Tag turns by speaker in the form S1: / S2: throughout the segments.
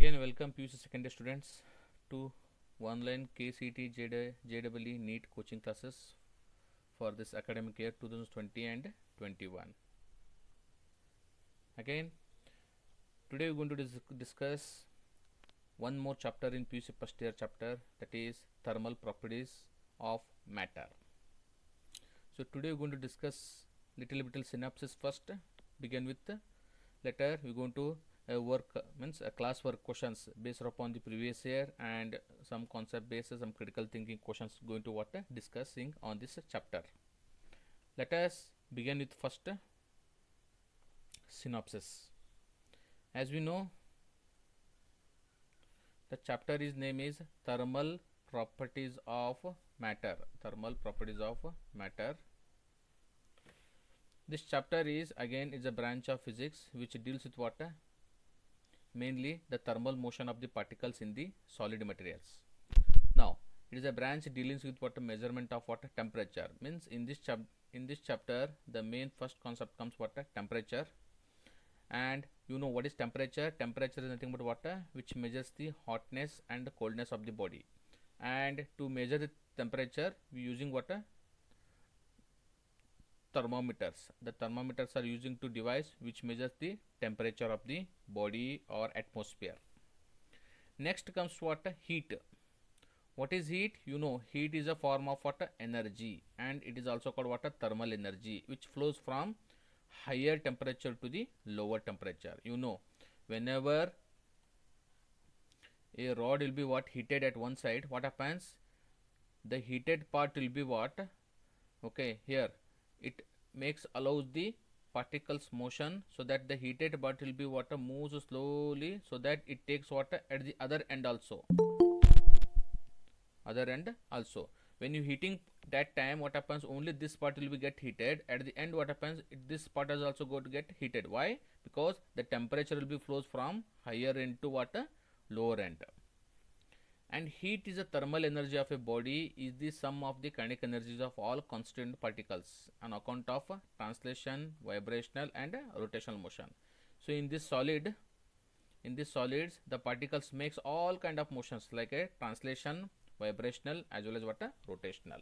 S1: Again, welcome PUC secondary students to online KCT JEE NEET coaching classes for this academic year 2020 and 21. Again, today we're going to discuss one more chapter in PUC first year chapter, that is thermal properties of matter. So today we're going to discuss little synopsis first. Begin with letter. We're going to classwork questions based upon the previous year and some concept based, some critical thinking questions going to discussing on this chapter. Let us begin with first synopsis. As we know, the chapter name is thermal properties of matter. Thermal properties of matter. This chapter is a branch of physics which deals with what? Mainly the thermal motion of the particles in the solid materials. Now it is a branch dealing with what measurement of what temperature. Means in this chapter the main first concept comes what temperature. And you know what is temperature? Temperature is nothing but water which measures the hotness and coldness of the body. And to measure the temperature we using what? Thermometers. The thermometers are using to device which measures the temperature of the body or atmosphere. Next comes what? Heat. What is heat? You know, heat is a form of what? Energy, and it is also called what? Thermal energy, which flows from higher temperature to the lower temperature. You know, whenever a rod will be what? Heated at one side, what happens? The heated part will be what? Okay, here it allows the particles motion, so that the heated part will be water moves slowly, so that it takes water at the other end also. When you heating that time, what happens? Only this part will be get heated. At the end, what happens? This part is also going to get heated. Why? Because the temperature will be flows from higher end to water lower end. And heat is a thermal energy of a body, is the sum of the kinetic energies of all constituent particles on account of translation, vibrational and rotational motion. So in this solids the particles makes all kind of motions like a translation, vibrational as well as what? Rotational.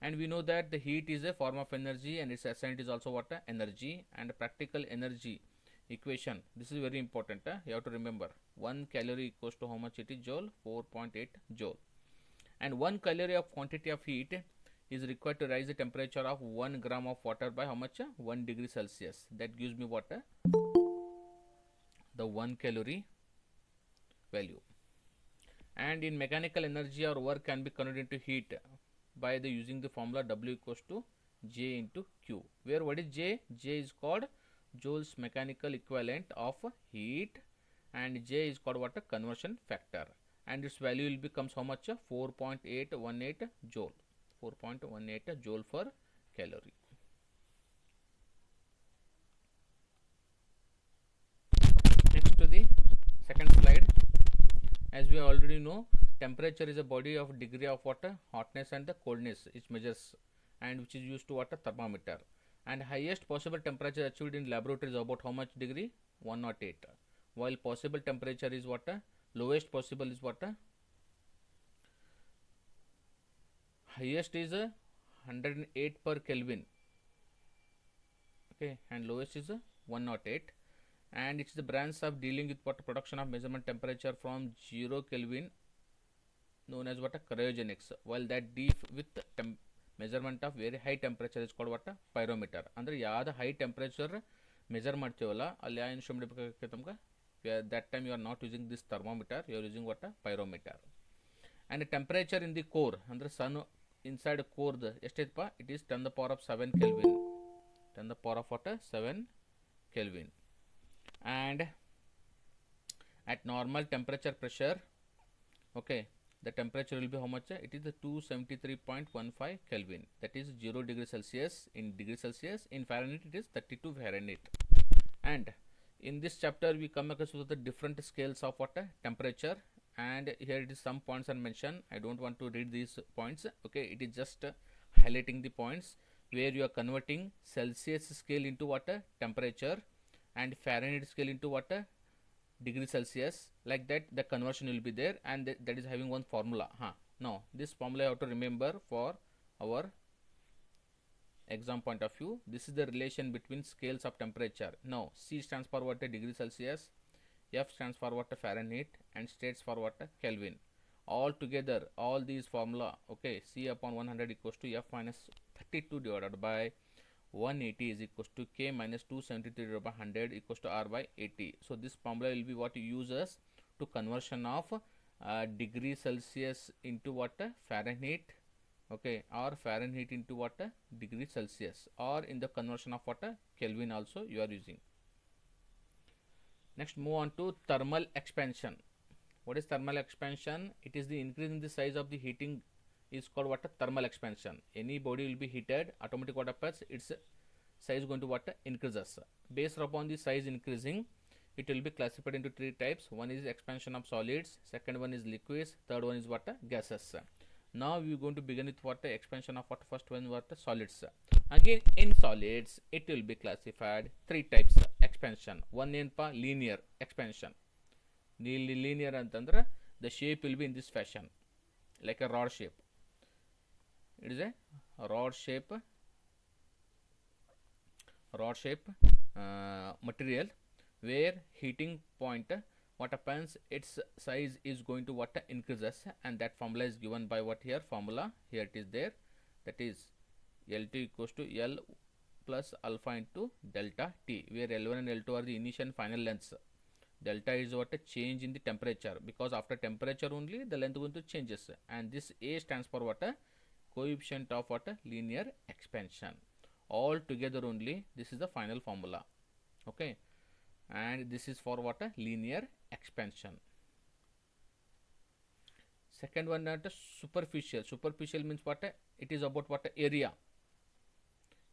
S1: And we know that the heat is a form of energy and its essence is also what? Energy. And practical energy equation, this is very important. You have to remember 1 calorie equals to how much it is? Joule. 4.8 joule. And 1 calorie of quantity of heat is required to rise the temperature of 1 gram of water by how much? 1 degree Celsius. That gives me what? The 1 calorie value. And in mechanical energy, our work can be converted into heat by using the formula W equals to J into Q, where what is J? J is called Joule's mechanical equivalent of heat, and J is called what? Conversion factor, and its value will becomes how much? 4.818 joule. 4.18 joule for calorie. Next to the second slide. As we already know, temperature is a body of degree of water, hotness and the coldness it measures, and which is used to what? Thermometer. And highest possible temperature achieved in laboratory is about how much degree? 108. While possible temperature is what? Lowest possible is what? Highest is 108 per Kelvin. Okay, and lowest is 108. And it's the branch of dealing with what? Production of measurement temperature from 0 Kelvin, known as what? Cryogenics. While that deep with measurement of very high temperature is called what? Pyrometer. Andre ಯಾವ್ದು high temperature measure ಮಾಡ್ತೀವಲ್ಲ ಅಲ್ಲಿ ಯಾವ instrument ಬೇಕಾಗುತ್ತೆ ತಮ್ಗೆ? That time you are not using this thermometer, you are using what? Pyrometer. And the temperature in the core, ಅಂದ್ರೆ sun inside core ಎಷ್ಟೈತಪ್ಪ? It is 10 the power of 7 Kelvin. 10 the power of what? 7 Kelvin. And at normal temperature pressure, okay, the temperature will be how much? It is the 273.15 Kelvin. That is 0 degree Celsius in degree Celsius. In Fahrenheit it is 32 Fahrenheit. And in this chapter we come across with the different scales of what? Temperature. And here it is some points are mentioned. I don't want to read these points. Okay, it is just highlighting the points where you are converting Celsius scale into what? Temperature, and Fahrenheit scale into what? degree Celsius, like that the conversion will be there, and that is having one formula. Now this formula you have to remember for our exam point of view. This is the relation between scales of temperature. Now C stands for what? A degree Celsius, F stands for what? A Fahrenheit, and stands for what? A Kelvin. All together, all these formula, okay, C upon 100 equals to F minus 32 divided by 180 is equals to K minus 273 divided by 100 equals to R by 80. So this formula will be what you use as to conversion of degree Celsius into what? Fahrenheit, okay, or Fahrenheit into what? Degree Celsius, or in the conversion of what? Kelvin also you are using. Next, move on to thermal expansion. What is thermal expansion? It is the increase in the size of the heating is called what? Thermal expansion. Any body will be heated, automatic what happens? Its size is going to what? Increases. Based upon the size increasing, it will be classified into three types. One is expansion of solids, second one is liquids, third one is what? Gases. Now we are going to begin with what? Expansion of what? First one what? Solids. Again, in solids it will be classified three types expansion. One ಏನಪ್ಪ linear expansion. Linear ಅಂತಂದ್ರೆ the shape will be in this fashion, like a rod shape. It is a rod shape material where heating point what happens, its size is going to what? Increases, and that formula is given by what? Here formula, here it is there, that is L2 equals to L plus alpha into delta T, where L1 and L2 are the initial and final lengths. Delta is what? A change in the temperature, because after temperature only the length going to changes, and this A stands for what? A coefficient of what? A linear expansion. All together only this is the final formula, okay, and this is for what? A linear expansion. Second one at superficial. Superficial means what? It is about what? Area.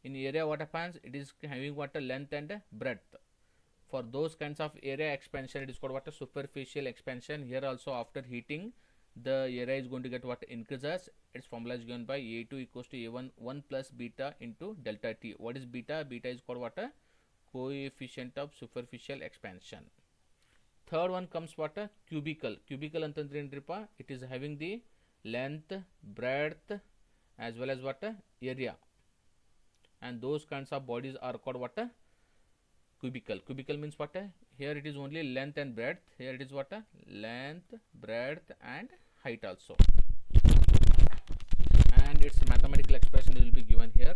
S1: In area what happens? It is having what? Length and breadth. For those kinds of area expansion, it is called what? Superficial expansion. Here also after heating, the area is going to get what? Increases. Its formula is given by A2 equals to A1 1 plus beta into delta T. What is beta? Beta is called what? Coefficient of superficial expansion. Third one comes what? Cubical. Cubical ಅಂತಂದ್ರೆ ಏನ್ರಿಪ್ಪ? It is having the length, breadth as well as what? Area, and those kinds of bodies are called what? Cubical. Cubical means what? Here it is only length and breadth. Here it is what? Length, breadth and height also, and its mathematical expression will be given here.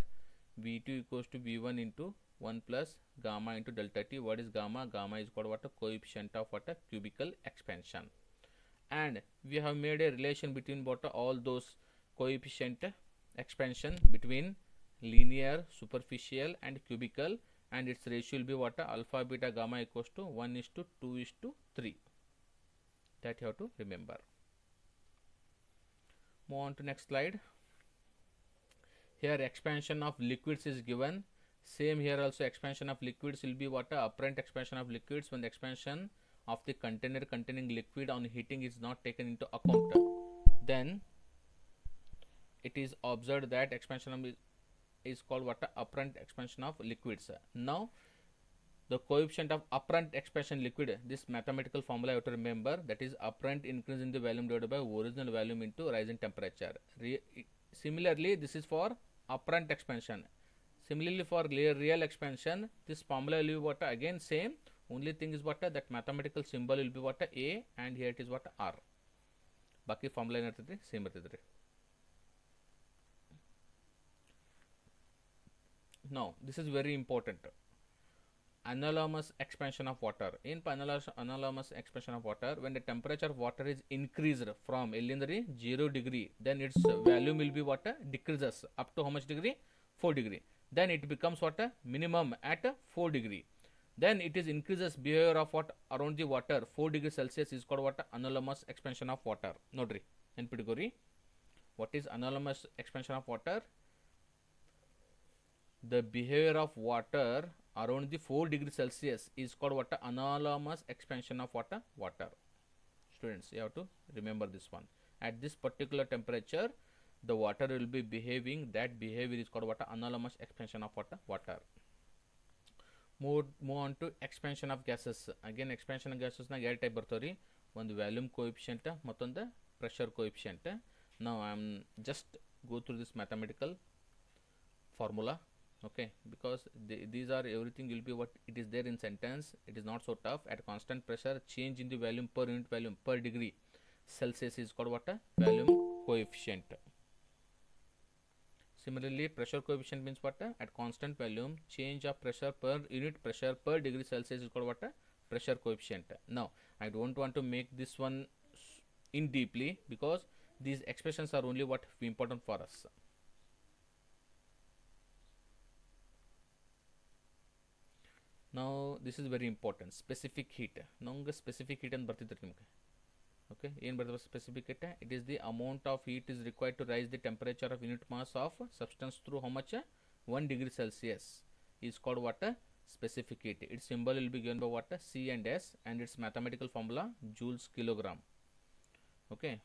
S1: B2 equals to B1 into 1 plus gamma into delta T. What is gamma? Gamma is called what? A coefficient of what? A cubical expansion. And we have made a relation between what? All those coefficient expansion between linear, superficial and cubical, and its ratio will be what? Alpha, beta, gamma equals to 1:2:3. That you have to remember. Move on to next slide. Here expansion of liquids is given. Same here also, expansion of liquids will be what? Apparent expansion of liquids when the expansion of the container containing liquid on heating is not taken into account. Then it is observed that expansion is called what? Apparent expansion of liquids. Now the coefficient of apparent expansion liquid, this mathematical formula you have to remember, that is apparent increase in the volume divided by original volume into rise in temperature. Similarly, this is for apparent expansion. Similarly, for real expansion, this formula will be what? Again same, only thing is what? That mathematical symbol will be what? A, and here it is what? R. Baki formula ಏನಿರ್ತೈತಿ same ಇರ್ತೈತ್ರಿ. Now this is very important. Anomalous expansion of water. In anomalous expansion of water, when the temperature of water is increased from 0 degree, then its volume will be what? Decreases up to how much degree? 4 degree. Then it becomes what? Minimum at 4 degree. Then it is increases behavior of what? Around the water. 4 degree Celsius is called what? Anomalous expansion of water. Nodri ನೆನ್ಪಿಟ್ಕೋರಿ. What is anomalous expansion of water? The behavior of water around the 4 degree Celsius is called what? Anomalous expansion of water. Students, you have to remember this one. At this particular temperature, the water will be behaving. That behavior is called what? Anomalous expansion of water. Move on to expansion of gases. Again expansion of gases na ಎರಡು type ಬರ್ತಾವ್ರಿ. ಒಂದು volume coefficient ಮತ್ತೊಂದು pressure coefficient. Now I am just go through this mathematical formula, okay, because these are everything will be what it is there in sentence. It is not so tough. At constant pressure, change in the volume per unit volume per degree Celsius is called what? A volume coefficient. Similarly, pressure coefficient means what? At constant volume, change of pressure per unit pressure per degree Celsius is called what? Pressure coefficient. Now I don't want to make this one in deeply, because these expressions are only what important for us. Now this is very important. Specific heat. Now specific heat and ಬರ್ತಿದ್ರಿ ನಿಮಗೆ. Okay, ಏನು ಬರ್ತದೆ specific heat? It is the amount of heat is required to rise the temperature of unit mass of substance through how much? 1 degree Celsius is called what? Specific heat. Its symbol will be given by what? C and S, and its mathematical formula joules kilogram. Okay,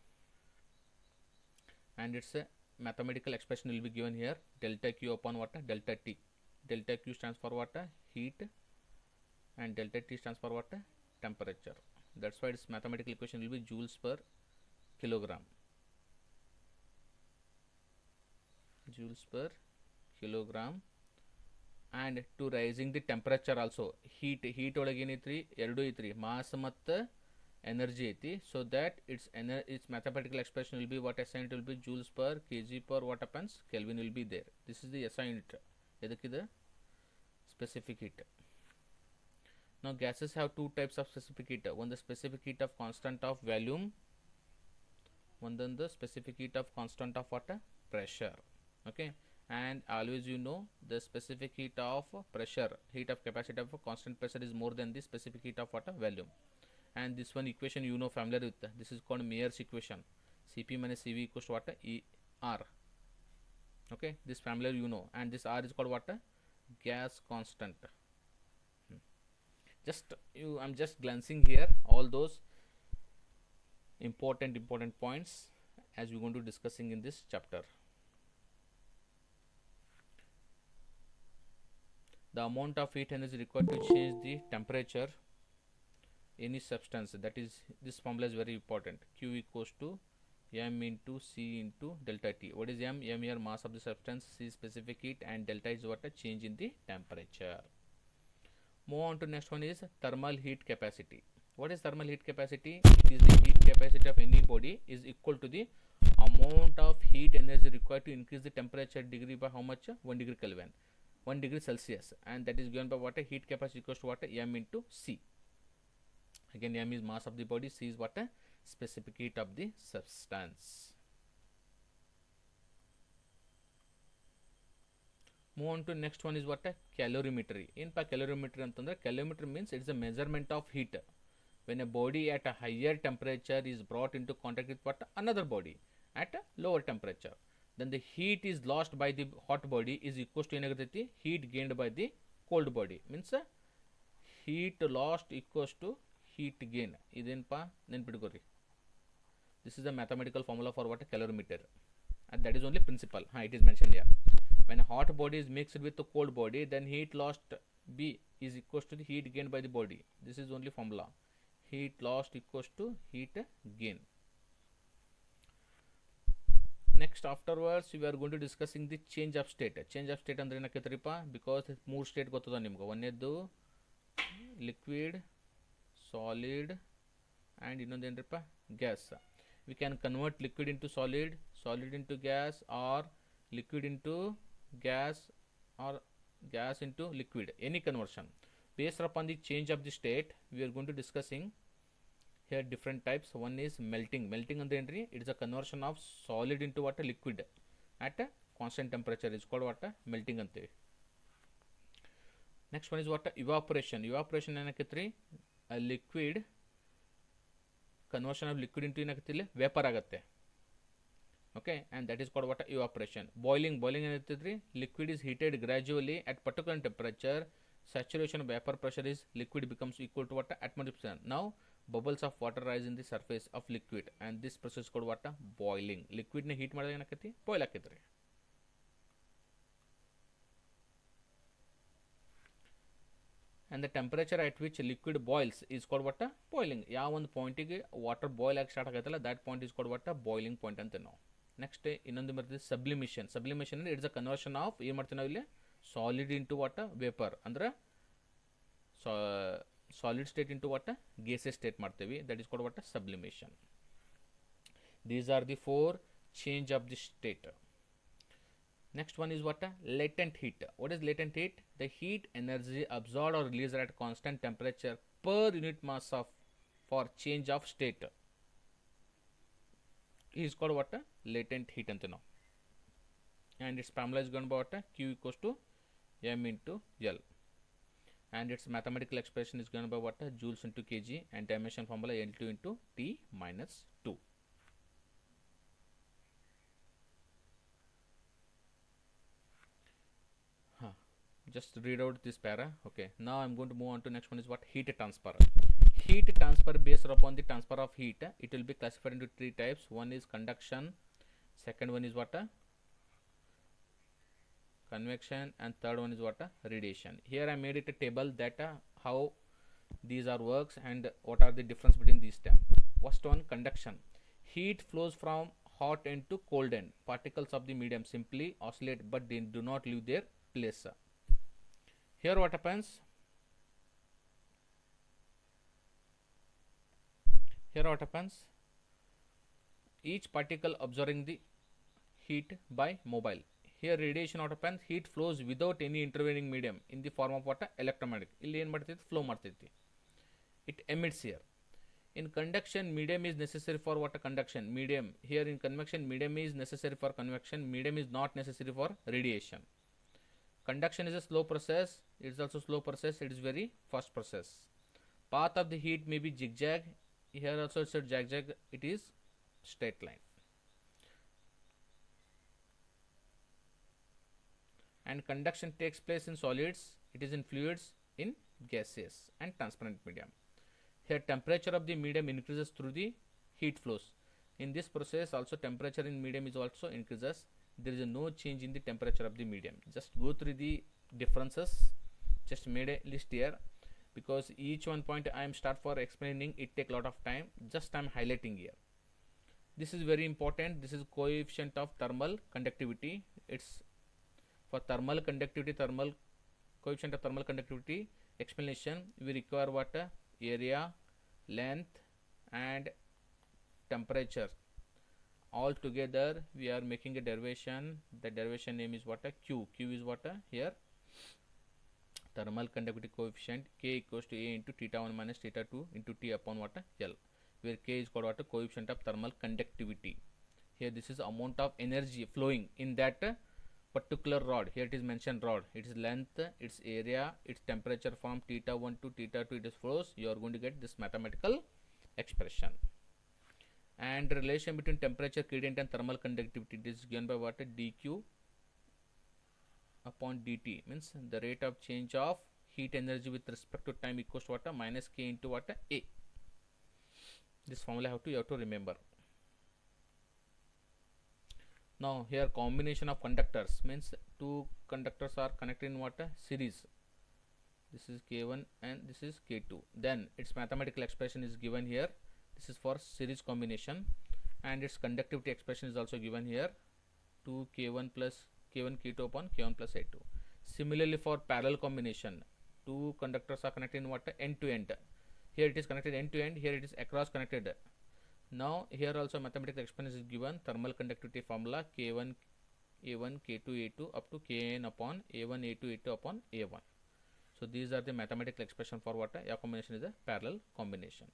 S1: and its mathematical expression will be given here, delta Q upon what? Delta T. Delta Q stands for what? Heat, and delta T stands for what? Temperature. That's why its mathematical equation will be joules per kilogram. Joules per kilogram. And to rising the temperature also, heat ಒಳಗೆ ಏನೈತ್ರಿ ಎರಡು ಐತ್ರಿ, mass ಮತ್ತು energy ಐತಿ. So that its mathematical expression will be what? SI unit will be joules per kg per what happens? Kelvin will be there. This is the SI unit. ಎದಕ್ಕಿದೆ? Specific heat. Now gases have two types of specific heat. One the specific heat of constant of volume, one then the specific heat of constant of what? Pressure. Okay, and always you know the specific heat of pressure, heat of capacity of constant pressure is more than the specific heat of what? Volume. And this one equation you know familiar with, this is called Mayer's equation. Cp minus Cv equals to what? Er. Okay, this familiar you know, and this R is called what? Gas constant. I'm just glancing here all those important points as we're going to discussing in this chapter. The amount of heat energy required to change the temperature any substance, that is this formula is very important. Q equals to m into C into delta T. What is m? M here mass of the substance, C specific heat, and delta is what? A change in the temperature. Move on to next one is thermal heat capacity. What is thermal heat capacity? It is the heat capacity of any body is equal to the amount of heat energy required to increase the temperature degree by how much? 1 degree Kelvin, 1 degree Celsius, and that is given by what? Heat capacity equals to what? M into C. Again, M is mass of the body, C is what? Specific heat of the substance. Move on to next one is what? Calorimetry. ಏನಪ್ಪ calorimetry ಅಂತಂದ್ರೆ, calorimetry means it's a measurement of heat when a body at a higher temperature is brought into contact with what? Another body at a lower temperature. Then the heat is lost by the hot body is equals to ಏನಾಗಿರ್ತೈತಿ? Heat gained by the cold body. Means heat lost equals to heat gain. ಇದೇನಪ್ಪ ನೆನ್ಪಿಟ್ಕೋರಿ. This is the mathematical formula for what? Calorimeter, and that is only principle. It is mentioned here. When a hot body is mixed with a cold body, then heat lost B is equals to the heat gained by the body. This is only formula. Heat lost equals to heat gain. Next afterwards we are going to discussing the change of state. Change of state ಅಂದ್ರೆ ಏನಕ್ಕೈತ್ರಿಪ್ಪ? Because ಮೂರು state ಗೊತ್ತದ ನಿಮ್ಗೆ. ಒಂದೇದ್ದು liquid, solid, and ಇನ್ನೊಂದು ಏನ್ರಿಪ್ಪ? Gas. We can convert liquid into solid, solid into gas, or liquid into gas, or gas into liquid. Any conversion based upon the change of the state. We are going to discussing here different types. One is melting. Melting andre entry, it is a conversion of solid into what? A liquid at a constant temperature is called what? Melting ante. Next one is what? Evaporation. Evaporation ಏನಕ್ಕೈತ್ರಿ? A liquid conversion of liquid into ಏನಾಗತ್ತಿಲ್ಲ? Vapor ಆಗತ್ತೆ. Okay, and that is called what? Evaporation. Boiling. Boiling ಏನಾಗ್ತೈತ್ರಿ? Liquid is heated gradually at particular temperature. Saturation of vapor pressure is liquid becomes equal to what? Atmosphere. Now bubbles of water rise in the surface of liquid, and this process is called what? Boiling. Liquid ನ heat ಮಾಡಿದಾಗ ಏನಾಕತಿ? Boil ಆಕೈತ್ರಿ. and the temperature at which liquid boils is called what? Boiling. ಯಾವ ಒಂದು ಪಾಯಿಂಟಿಗೆ water boil ಆಗಿ start ಆಗುತ್ತಲ್ಲ that point is called what? Boiling point ಅಂತ ನಾವು. Next ಇನ್ನೊಂದು ಬರ್ತದೆ ಸಬ್ಲಿಮಿಷನ್. ಸಬ್ಲಿಮಿಷನ್ ಅಂದರೆ ಇಟ್ಸ್ ಅ ಕನ್ವರ್ಷನ್ ಆಫ್ ಏನು ಮಾಡ್ತೀವಿ ನಾವು ಇಲ್ಲಿ ಸಾಲಿಡ್ ಇಂಟು ವಾಟ ವೇಪರ್ ಅಂದ್ರೆ ಸಾಲಿಡ್ ಸ್ಟೇಟ್ ಇಂಟು ವಾಟ gaseous state ಮಾಡ್ತೀವಿ. That is called what? Sublimation. These are the 4 change of the state. Next one is what? Latent heat. What is latent heat? The heat energy absorbed or released at constant temperature per unit mass of for change of state is called what? Latent heat anta now. And its formula is given by what? Q equals to m into L. And its mathematical expression is given by what? Joules into kg, and dimension formula L2 into T minus 2. Just read out this para. Okay, now I'm going to move on to next one is what? Heat transfer. Heat transfer based upon the transfer of heat, it will be classified into 3 types. One is conduction, second one is what? Convection, and third one is what? Radiation. Here I made it a table that how these are works and what are the difference between these terms. First one, conduction. Heat flows from hot end to cold end. Particles of the medium simply oscillate but they do not leave their place. Here what happens? Here what happens? Each particle absorbing the heat by mobile. Here radiation what happens? Heat flows without any intervening medium in the form of what? Electromagnetic. Illi ಏನು ಮಾಡ್ತೈತಿ? Flow ಮಾಡ್ತೈತಿ. It emits here. In conduction, medium is necessary for what? Conduction. Medium. Here in convection, medium is necessary for convection. Medium is not necessary for radiation. Conduction is a slow process. It is also slow process. It is very fast process. Path of the heat may be zigzag. Here also it's a zigzag. It is straight line. And conduction takes place in solids. It is in fluids, in gaseous and transparent medium. Here temperature of the medium increases through the heat flows. In this process also temperature in medium is also increases. There is no change in the temperature of the medium. Just go through the differences. Just made a list here because each one point I am start for explaining it take lot of time. Just I am highlighting here. This is very important. This is coefficient of thermal conductivity. It's for thermal conductivity, coefficient of thermal conductivity explanation we require what? Area, length and temperature. All together we are making a derivation. The derivation name is what? Q. Q is what? Here thermal conductivity coefficient K equals to A into theta 1 minus theta 2 into T upon what? L, where K is called what? Coefficient of thermal conductivity. Here this is amount of energy flowing in that particular rod. Here it is mentioned rod. Its length, its area, its temperature from theta 1 to theta 2 it is flows. You are going to get this mathematical expression. And relation between temperature gradient and thermal conductivity, it is given by what? dq upon dt, means the rate of change of heat energy with respect to time equals to what? Minus k into what? A. This formula you have to remember. Now here combination of conductors means two conductors are connected in what? Series. This is k1 and this is k2. Then its mathematical expression is given here. This is for series combination and its conductivity expression is also given here. 2 k1 plus k1 k2 upon k1 plus a2. Similarly for parallel combination, two conductors are connected in what? End to end. Here it is connected end to end, here it is across connected. Now here also mathematical expression is given. Thermal conductivity formula k1 a1 k2 a2 up to kn upon a1 a2 a2 upon a1. So these are the mathematical expression for what? A combination is a parallel combination.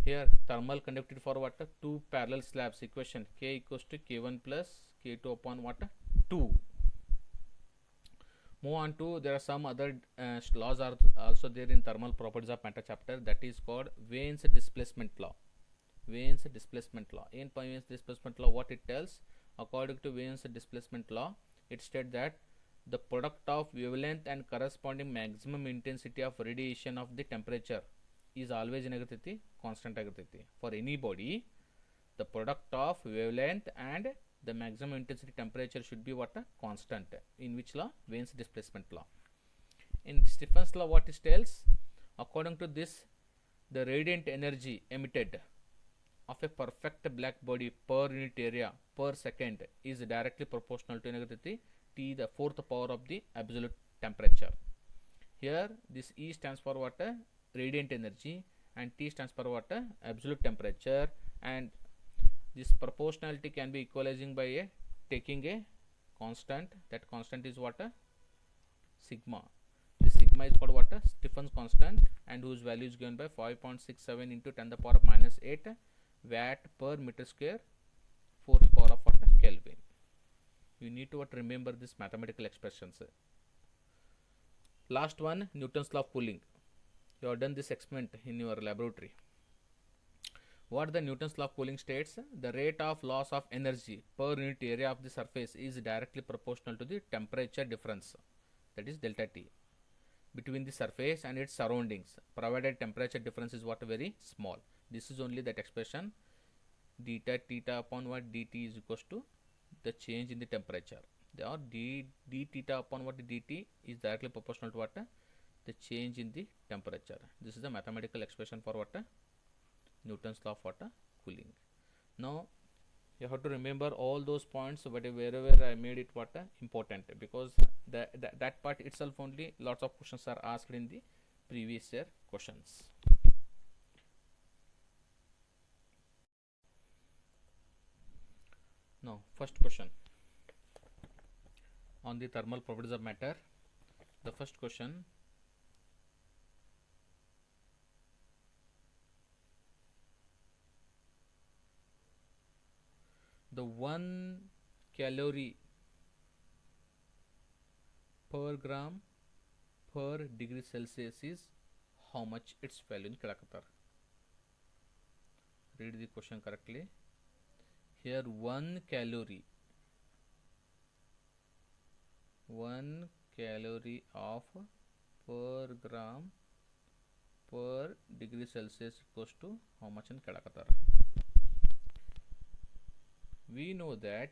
S1: Here thermal conductivity for what? Two parallel slabs equation k equals to k1 plus k2 upon what? 2. Move on to, there are some other laws are also there in thermal properties of matter chapter, that is called Wien's displacement law. Wien's displacement law. In Wien's displacement law, what it tells? According to Wien's displacement law, it states that the product of wavelength and corresponding maximum intensity of radiation of the temperature is always constant. For any body, the product of wavelength and the maximum intensity temperature should be what? Constant. In which law? Wien's displacement law. In Stephen's law, what it tells? According to this, the radiant energy emitted of a perfect black body per unit area per second is directly proportional to negative T, the fourth power of the absolute temperature. Here this E stands for what? Radiant energy, and T stands for what? Absolute temperature. And this proportionality can be equalizing by taking a constant. That constant is what? Sigma. This sigma is called what? Stephen's constant, and whose value is given by 5.67 into 10 the power of minus 8 watt per meter square, fourth power of what? Kelvin. You need to remember this mathematical expressions. Last one, Newton's law of cooling. You have done this experiment in your laboratory. What the Newton's law of cooling states? The rate of loss of energy per unit area of the surface is directly proportional to the temperature difference, that is delta T, between the surface and its surroundings, provided temperature difference is what? Very small. This is only that expression, theta upon what? dt is equals to the change in the temperature, or d theta upon what? dt is directly proportional to what? The change in the temperature. This is the mathematical expression for what? Newton's law of what? Cooling. Now you have to remember all those points, but wherever I made it what? Important, because that part itself only lots of questions are asked in the previous year questions. Now first question on the thermal properties of matter. The first question, the 1 calorie per gram per degree Celsius is how much its value in Kelakatar? Read the question correctly. Here 1 calorie of per gram per degree Celsius equals to how much in Kelakatar? We know that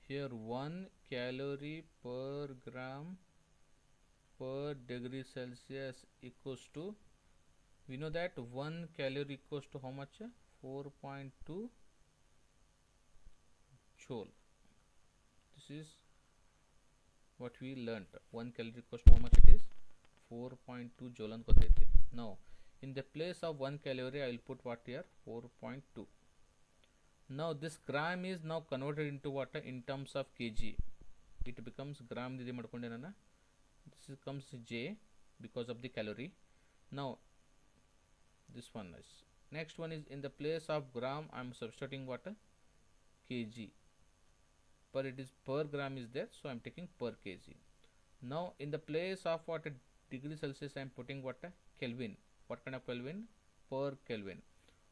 S1: here 1 calorie per gram per degree Celsius equals to, we know that 1 calorie equals to how much? 4.2 joule. This is what we learnt. 1 calorie equals to how much it is? 4.2 joule. Now in the place of 1 calorie I will put what here? 4.2. Now this gram is now converted into what? In terms of kg. It becomes gram. This becomes J because of the calorie. Now this one is, next one is, in the place of gram I am substituting what? Kg. But it is per gram is there, so I am taking per kg. Now in the place of what? Degree Celsius I am putting what? Kelvin. What kind of Kelvin? Per Kelvin.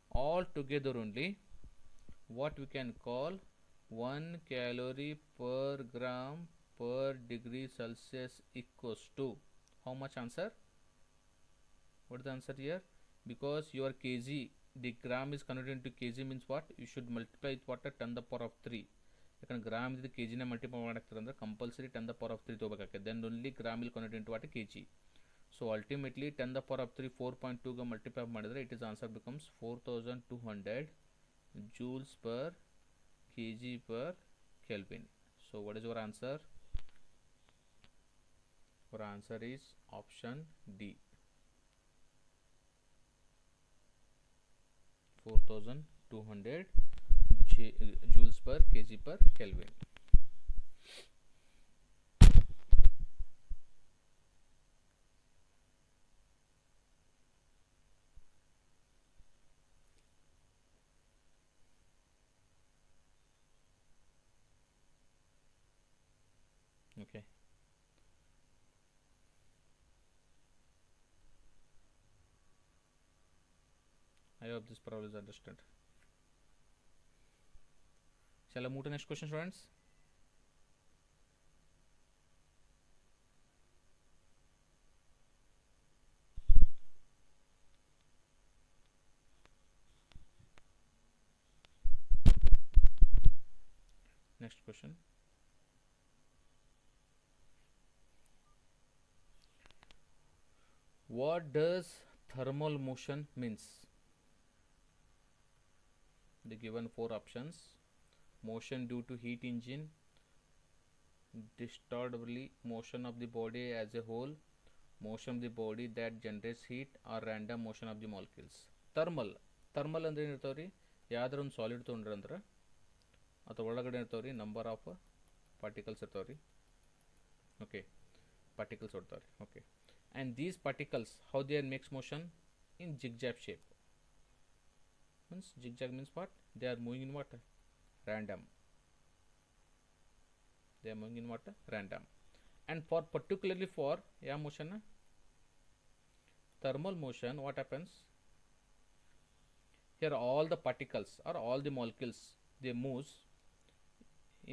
S1: All together only what we can call 1 calorie per gram per degree Celsius equals to how much? Answer? What is the answer here? Because your kg, the gram is converted into kg means what? You should multiply with what? 10 the power of 3. Gram is kg na multiply madaktarandre compulsory 10 the power of 3 togobekake, then only gram will convert into what? Kg. So ultimately 10 the power of 3 4.2 ga multiply madidre it is answer becomes 4200 joules per kg per Kelvin. So what is your answer? Your answer is option D, 4200 joules per kg per Kelvin. Okay. I hope this problem is understood. Shall I move to next question, students? Next question. What does thermal motion means? The given four options: motion due to heat engine, disturbedly motion of the body as a whole, motion of the body that generates heat, or random motion of the molecules. Thermal ಅಂದ್ರೆ ಏನಿರ್ತಾವ್ರಿ? ಯಾವ್ದಾರ ಒಂದು solid ತೊಗೊಂಡ್ರಿ ಅಂದ್ರೆ ಅದ್ರ ಒಳಗಡೆ ಇರ್ತಾವ್ರಿ number of particles ಇರ್ತಾವ್ರಿ. Okay, particles ಇರ್ತಾವ್ರಿ. Okay, and these particles how they are makes motion in zigzag shape. Means zigzag means what? They are moving in what? Random. They are moving in what? Random. And for particularly for motion, thermal motion, what happens? Here all the particles or all the molecules, they moves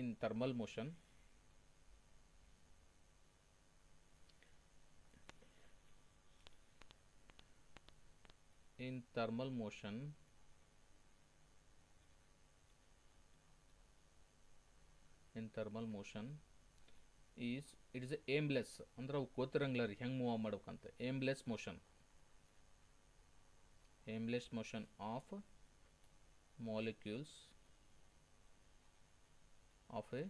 S1: in thermal motion. In thermal motion, is it is aimless. ಅಂದ್ರೆ ಅವು ಗೊತ್ತಿರಂಗಿಲ್ಲ ರೀ ಹೆಂಗೆ move ಮಾಡ್ಬೇಕಂತ. aimless motion of molecules of a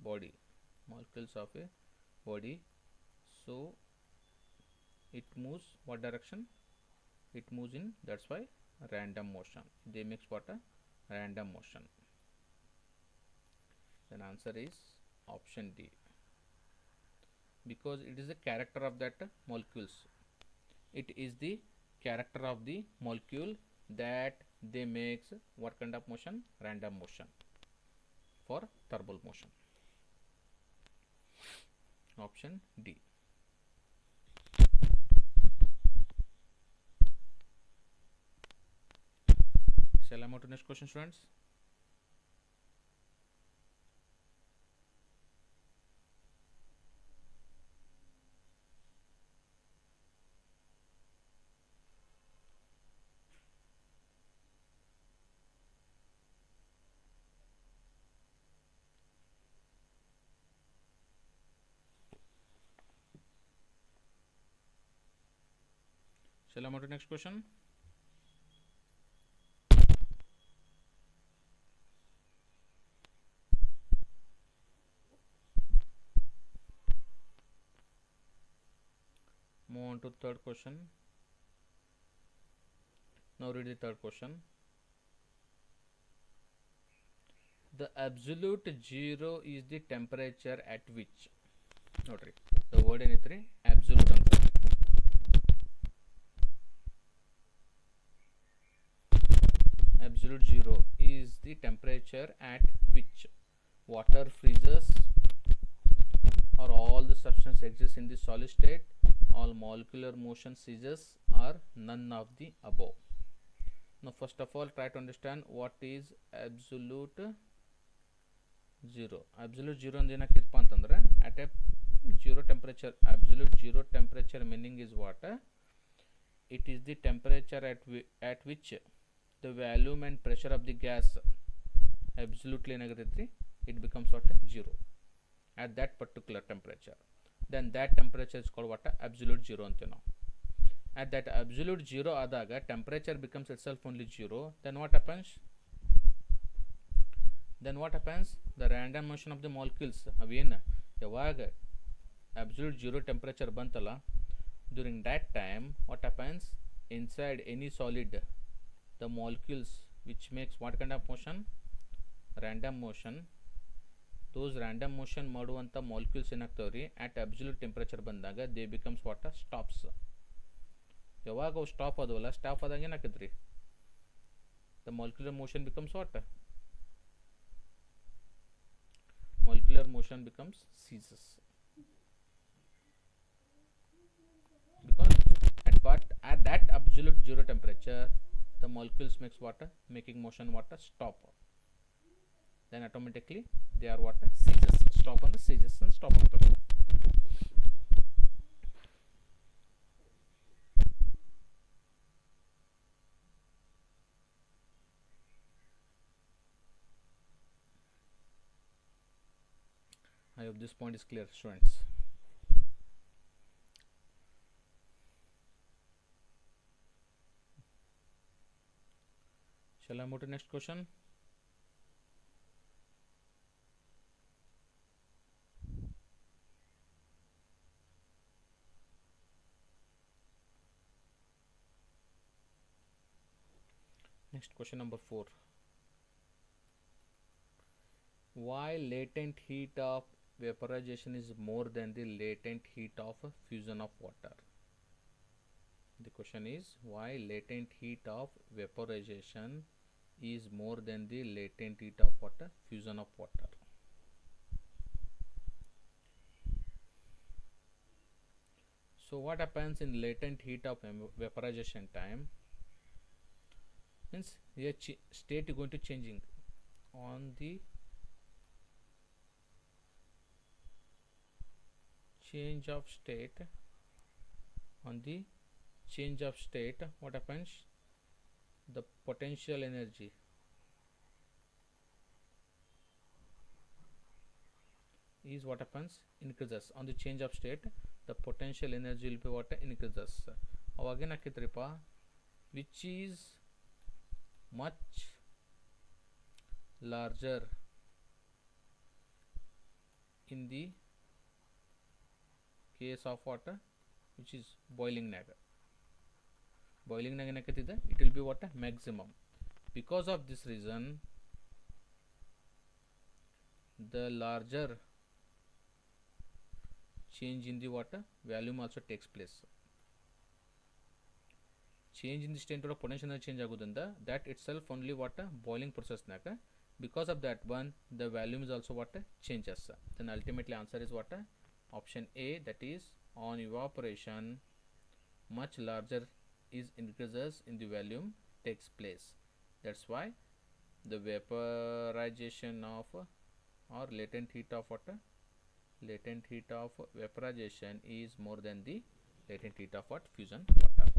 S1: body. So it moves what direction? It moves in, that's why random motion. They makes what? A random motion. Then answer is option D, because it is the character of that molecules. It is the character of the molecule that they makes what kind of motion? Random motion for thermal motion. Option D. Shall I move to next question, students? Shall I move to next question? Move on to third question. Now read the third question. The absolute zero is the temperature at which, ನೋಡ್ರಿ the word ಏನೈತ್ರಿ? absolute ಅಂತ. Absolute zero is the temperature at which water freezes, or all the substance exists in the solid state, all molecular motion ceases, or none of the above. Now first of all try to understand what is absolute zero. Absolute zero ಅಂದ್ರೆ ಏನಾಗ್ತೈತಪ್ಪ ಅಂತಂದ್ರೆ at a zero temperature, absolute zero temperature meaning is what? It is the temperature at which the volume and pressure of the gas absolutely ಏನಾಗಿರ್ತೈತ್ರಿ? It becomes what? Zero at that particular temperature. Then that temperature is called what? Absolute zero ಅಂತೀವಿ ನಾವು. At that absolute zero ಆದಾಗ temperature becomes itself only zero. Then what happens? The random motion of the molecules ಅವೇನು ಯಾವಾಗ absolute zero temperature ಬಂತಲ್ಲ, during that time what happens? Inside any solid, the molecules which makes what kind of motion? Random motion. Those random motion ಮಾಡುವಂಥ molecules ಏನಾಗ್ತಾವ್ರಿ at absolute temperature ಬಂದಾಗ they becomes what? Stops. ಯಾವಾಗ ಅವು stop ಆದವಲ್ಲ, stop ಆದಾಗ ಏನಾಕೈತ್ರಿ? The molecular motion becomes what? Molecular motion becomes ceases. Because at that absolute zero temperature the molecules makes what? Making motion what? Stop. Then automatically they are what? Ceases. Stop on the ceases and stop on the. hope this point is clear, students. Shall I move to next question? Next question number 4. Why latent heat of vaporization is more than the latent heat of fusion of water? The question is why latent heat of vaporization is more than the latent heat of water fusion of water. So what happens in latent heat of vaporization time means your state is going to changing on the change of state. On the change of state, what happens? The potential energy is what happens increases on the change of state. The potential energy will be what increases. Again akitripa, which is much larger in the case of water, which is boiling nag. Boiling nag it will be what maximum. Because of this reason, the larger change in the water volume also takes place. Change in the state of potential energy change agudinda, that itself only what boiling process naka. Because of that one, the volume is also what changes. Then ultimately answer is what option A, that is on evaporation much larger is increases in the volume takes place. That's why the vaporization of or latent heat of water, latent heat of vaporization is more than the latent heat of what fusion water.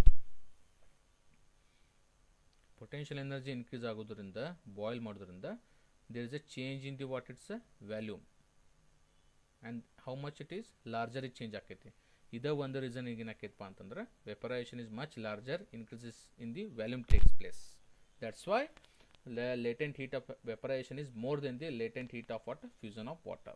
S1: Potential energy increase ಆಗೋದ್ರಿಂದ boil ಮಾಡೋದ್ರಿಂದ there is a change in the what its volume and how much it is larger it change ಆಕೈತಿ. ಇದ ಒಂದು reason ಈಗ ಏನಾಕೈತಪ್ಪ ಅಂತಂದ್ರೆ vaporization is much larger, increases in the volume takes place. That's why the latent heat of vaporization is more than the latent heat of what fusion of water.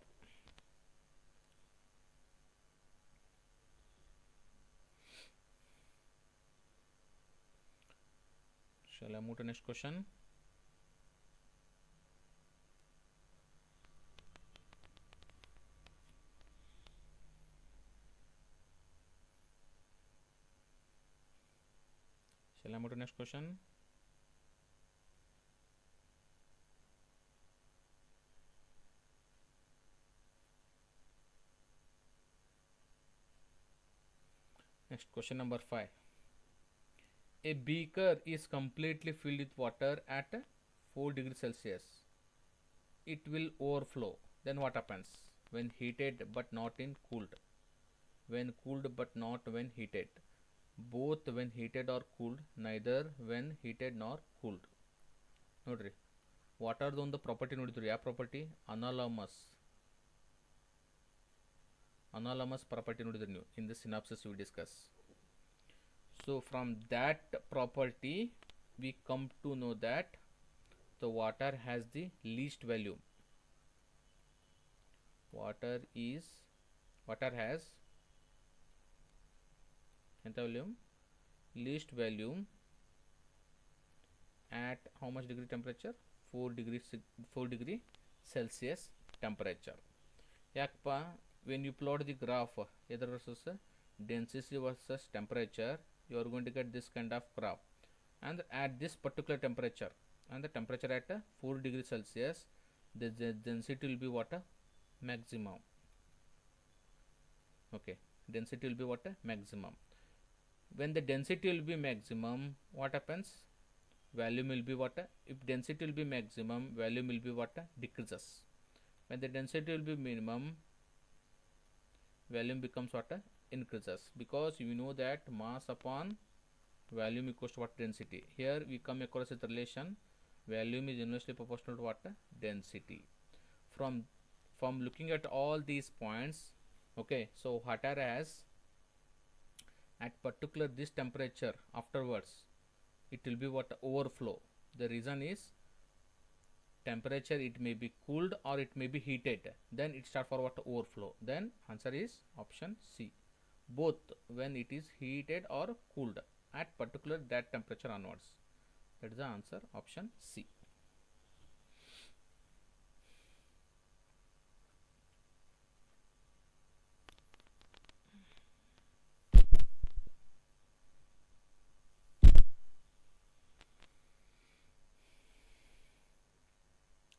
S1: Shall I move to next question? Shall I move to next question? Next question number 5. A beaker is completely filled with water at 4 degrees Celsius. It will overflow. Then what happens? When heated but not in cooled. When cooled but not when heated. Both when heated or cooled, neither when heated nor cooled. ನೋಡ್ರಿ ವಾಟರ್ದು ಒಂದು property ನೋಡಿದ್ರಿ. ಯಾವ property? ಅನಾಲಮಸ್ property ನೋಡಿದ್ರಿ ನೀವು. In the synopsis we discuss. So from that property we come to know that the water has the least volume. Water has volume, least volume at how much degree temperature? 4 degree Celsius temperature. ಯಾಕಪ್ಪ, when you plot the graph either versus density versus temperature, you are going to get this kind of graph. And at this particular temperature, and the temperature at 4 degrees Celsius, the density will be what? Maximum. Okay, density will be what? Maximum. When the density will be maximum, what happens? Volume will be what? If density will be maximum, volume will be what? Decreases. When the density will be minimum, volume becomes what? Increases, because you know that mass upon volume equals to what? Density. Here we come across this relation, volume is inversely proportional to what? Density. from looking at all these points, okay, so hot air has at particular this temperature afterwards it will be what overflow. The reason is temperature, it may be cooled or it may be heated, then it start for what overflow. Then answer is option C, both when it is heated or cooled at particular that temperature onwards. That is the answer, option C.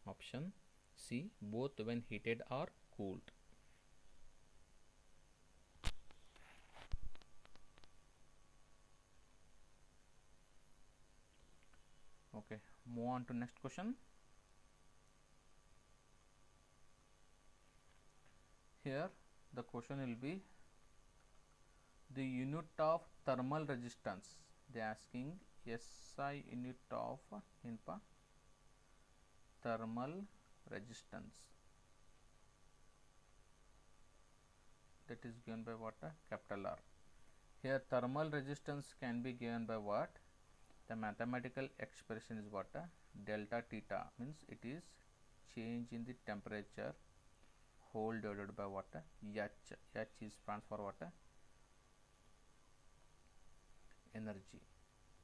S1: Option C, both when heated or cooled. Okay, move on to next question. Here the question will be the unit of thermal resistance. They are asking SI unit of inpa thermal resistance, that is given by what, capital R. Here thermal resistance can be given by what, the mathematical expression is what, delta theta, means it is change in the temperature whole divided by what, H. H is stands for what, energy.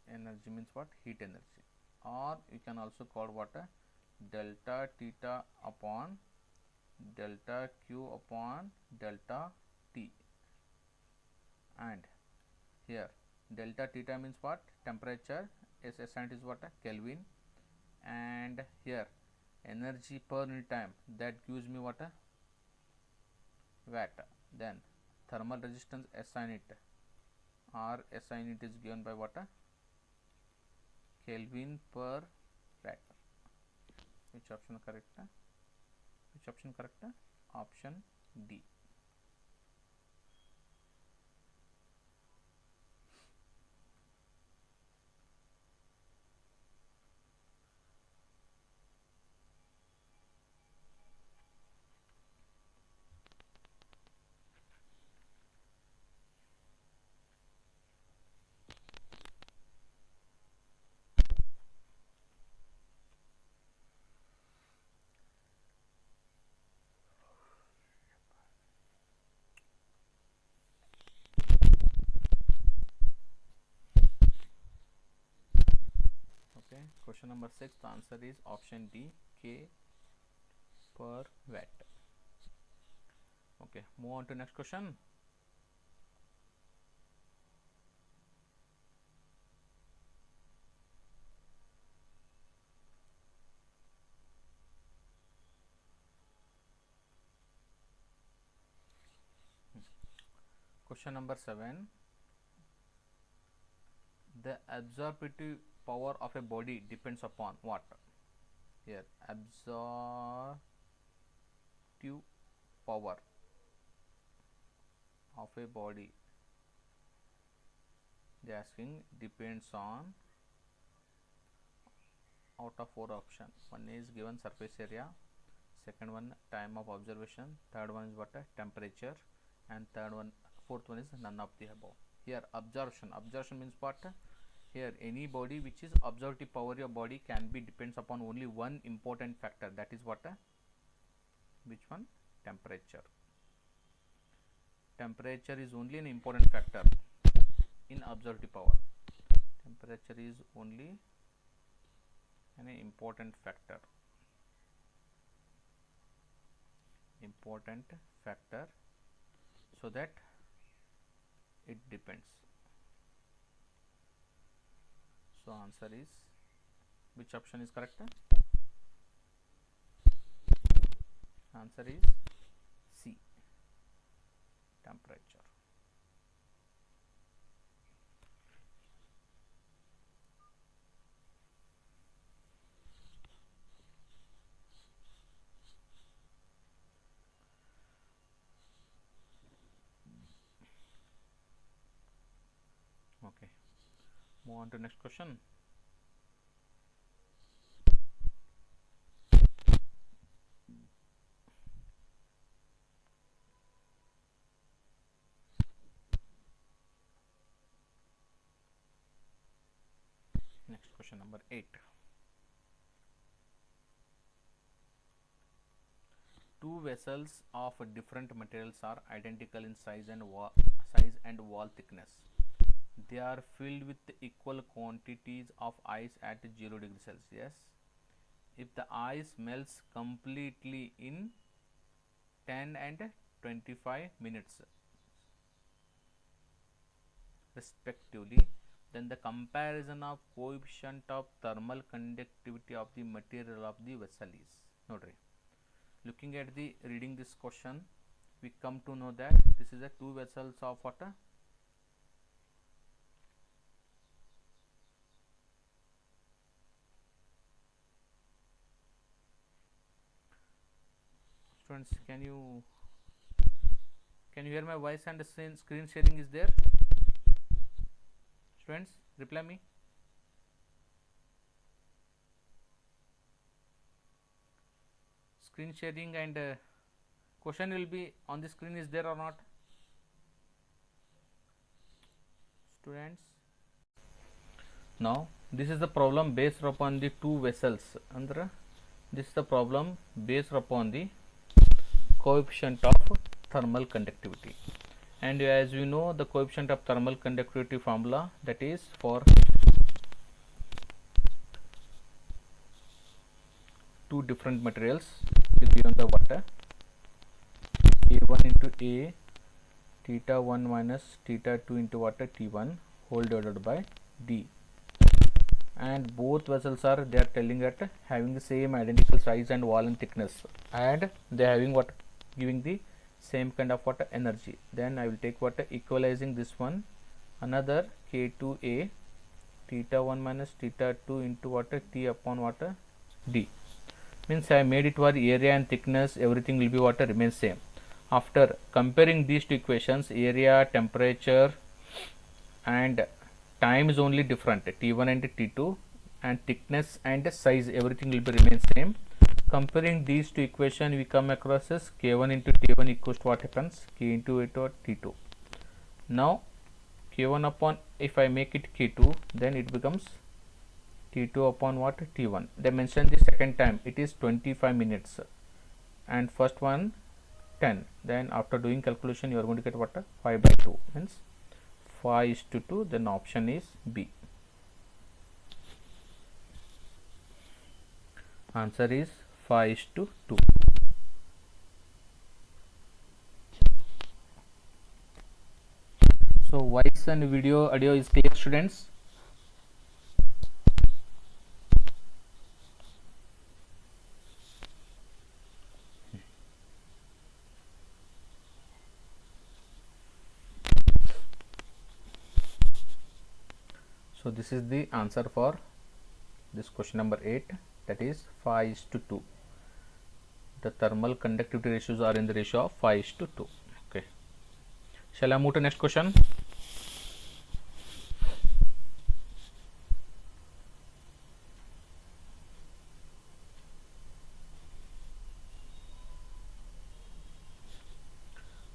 S1: Energy means what, heat energy, or you can also call what, delta theta upon delta Q upon delta T. And here delta theta means what, temperature is assigned is what, Kelvin, and here energy per unit time, that gives me what, watt. Then thermal resistance SI unit, or SI unit is given by what, Kelvin per watt. Which option correct? Which option correct? Option D. Okay, question number 6, the answer is option D, K per watt. Okay, move on to next question. Question number 7, the absorptive power of a body depends upon what? Here absorptive power of a body, they are asking, depends on out of 4 options. One is given surface area, second one time of observation, third one is what, temperature, and fourth one is none of the above. Here absorption means what, here any body which is absorptive power of body can be depends upon only one important factor, that is what, which one, temperature. Temperature is only an important factor in absorptive power. Temperature is only an important factor, so that it depends. So answer is, which option is correct? Answer is C, temperature. Okay, move on to next question. question number 8. Two vessels of different materials are identical in size and wall thickness. They are filled with equal quantities of ice at 0 degree Celsius. If the ice melts completely in 10 and 25 minutes respectively, then the comparison of coefficient of thermal conductivity of the material of the vessel is. Nodri. Looking at the reading this question, we come to know that this is a two vessels of water. Students, can you hear my voice and the screen sharing is there? Students, reply me. Screen sharing and question will be on the screen, is there or not? Students, now this is the problem based upon the two vessels. Andra, this is the problem based upon the coefficient of thermal conductivity, and as we know the coefficient of thermal conductivity formula, that is for two different materials with given by water, A1 into A theta 1 minus theta 2 into water T1 whole divided by D, and both vessels are, they are telling that having the same identical size and wall and thickness, and they are having what, giving the same kind of water energy. Then I will take water equalizing this one, another K2A theta 1 minus theta 2 into water T upon water D, means I made it for area and thickness, everything will be water remains same. After comparing these two equations, area, temperature and time is only different, T1 and T2, and thickness and size everything will be remain same. Comparing these two equations, we come across as K1 into T1 equals to what happens, K into T2. Now K1 upon, if I make it K2, then it becomes T2 upon what, T1. They mentioned the second time, it is 25 minutes and first one 10. Then after doing calculation, you are going to get what, 5 by 2, means 5:2. Then option is B. Answer is 5:2. So voice and video audio is clear, students? So this is the answer for this question number 8, that is 5:2. The thermal conductivity ratios are in the ratio of 5:2. Okay. Shall I move to next question?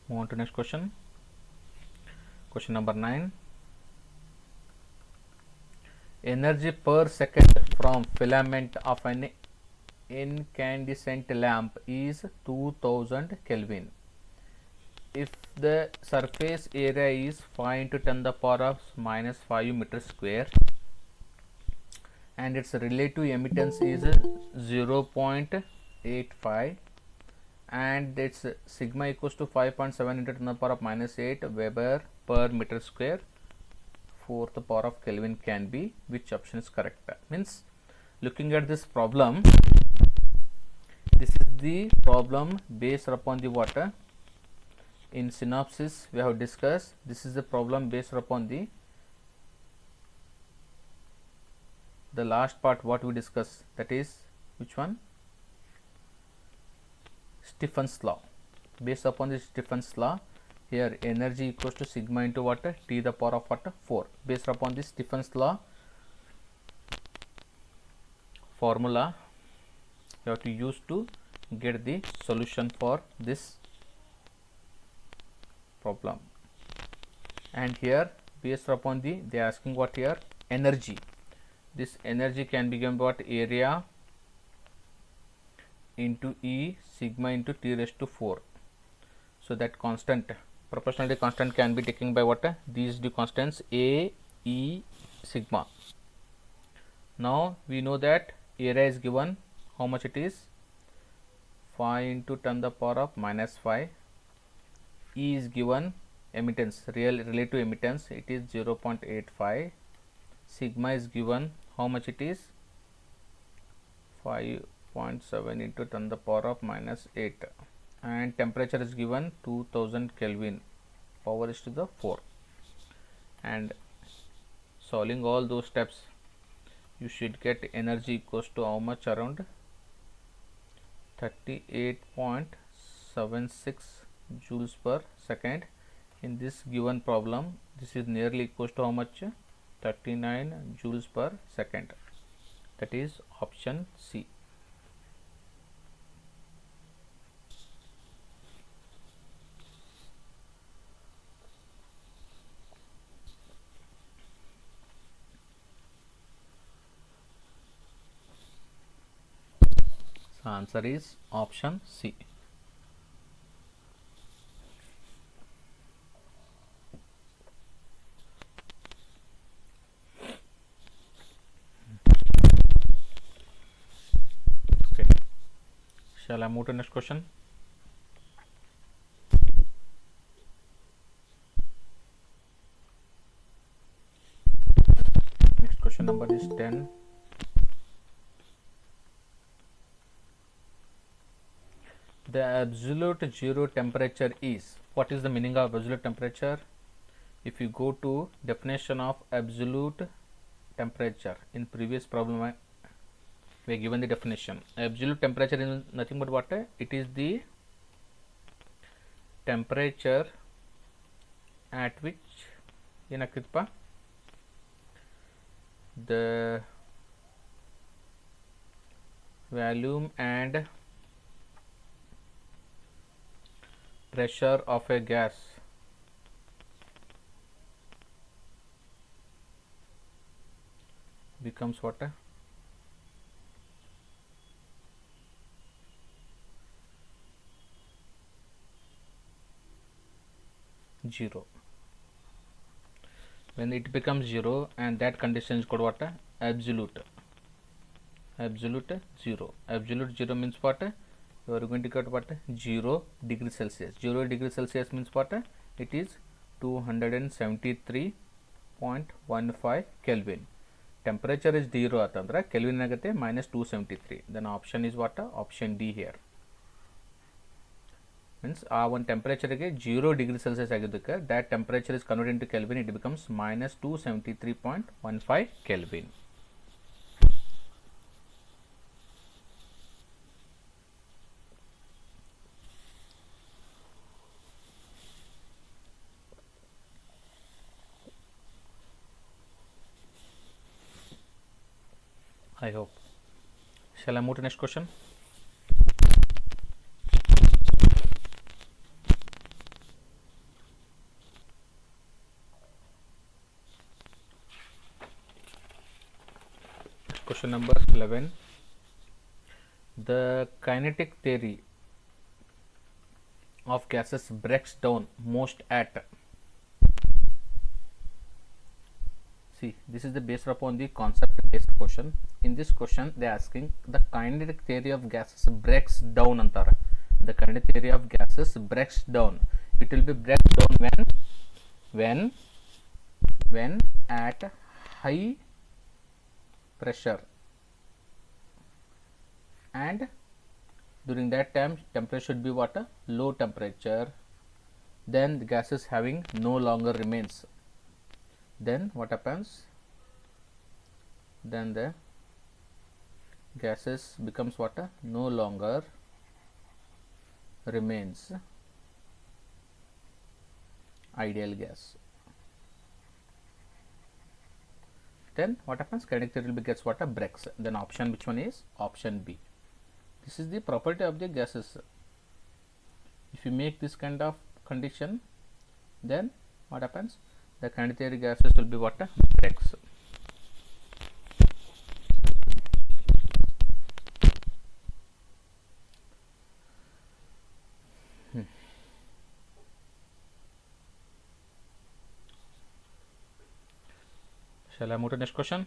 S1: Move on to next question. Question number 9. Energy per second from filament of an incandescent lamp is 2000 Kelvin. If the surface area is 5 into 10 the power of minus 5 meters square and its relative emittance is 0.85 and its sigma equals to 5.7 into 10 the power of minus 8 Weber per meter square, fourth power of Kelvin can be, which option is correct? Means looking at this problem, this is the problem based upon the water. In synopsis we have discussed, this is the problem based upon the last part what we discussed, that is which one, Stephen's law. Based upon the Stephen's law, here energy equals to sigma into water T the power of water 4. Based upon this Stephen's law formula, you have to use to get the solution for this problem. And here based upon the, they are asking what here, energy. this energy can be given by what? Area into E sigma into T raised to 4. So that constant, proportionality constant, can be taken by what? These two constants, A, E, sigma. Now we know that area is given, how much it is? 5 into 10 the power of minus 5. E is given, emittance, relative emittance, it is 0.85. Sigma is given, how much it is? 5.7 into 10 the power of minus 8. And temperature is given 2000 Kelvin, power is to the 4. And solving all those steps, you should get energy equals to how much? Around 38.76 joules per second. In this given problem, this is nearly equals to how much? 39 joules per second. That is option C. So answer is option C. Okay. Shall I move to next question? Next question number is 10. The absolute zero temperature is, what is the meaning of absolute temperature? If you go to definition of absolute temperature, in previous problem we are given the definition. Absolute temperature is nothing but what? It is the temperature at which the volume and pressure of a gas becomes what? Zero. When it becomes zero, and that condition is called what? Absolute. Absolute zero. Absolute zero means what? You are going to get what? 0 degree Celsius. 0 degree Celsius means what? It is 273.15 Kelvin. Temperature is 0 atandra Kelvin agate minus 273. Then option is what? Option D here. Means one temperature age 0 degree Celsius agidukka, that temperature is converted into Kelvin, it becomes minus 273.15 Kelvin. I hope. Shall I move to next question? Question number 11. The kinetic theory of gases breaks down most at. See, this is the based upon the concept based question. In this question, they are asking the kinetic theory of gases breaks down antara. The kinetic theory of gases breaks down. It will be break down when at high pressure, and during that time temperature should be what? Low temperature. Then the gases having no longer remains. Then what happens? Then the gases becomes what? No longer remains ideal gas. Then what happens? Kinetic theory will be gets what? Breaks. Then option, which one is? Option B. This is the property of the gases. If you make this kind of condition, then what happens? The kinetic theory gases will be what? Breaks. Shall I move to next question?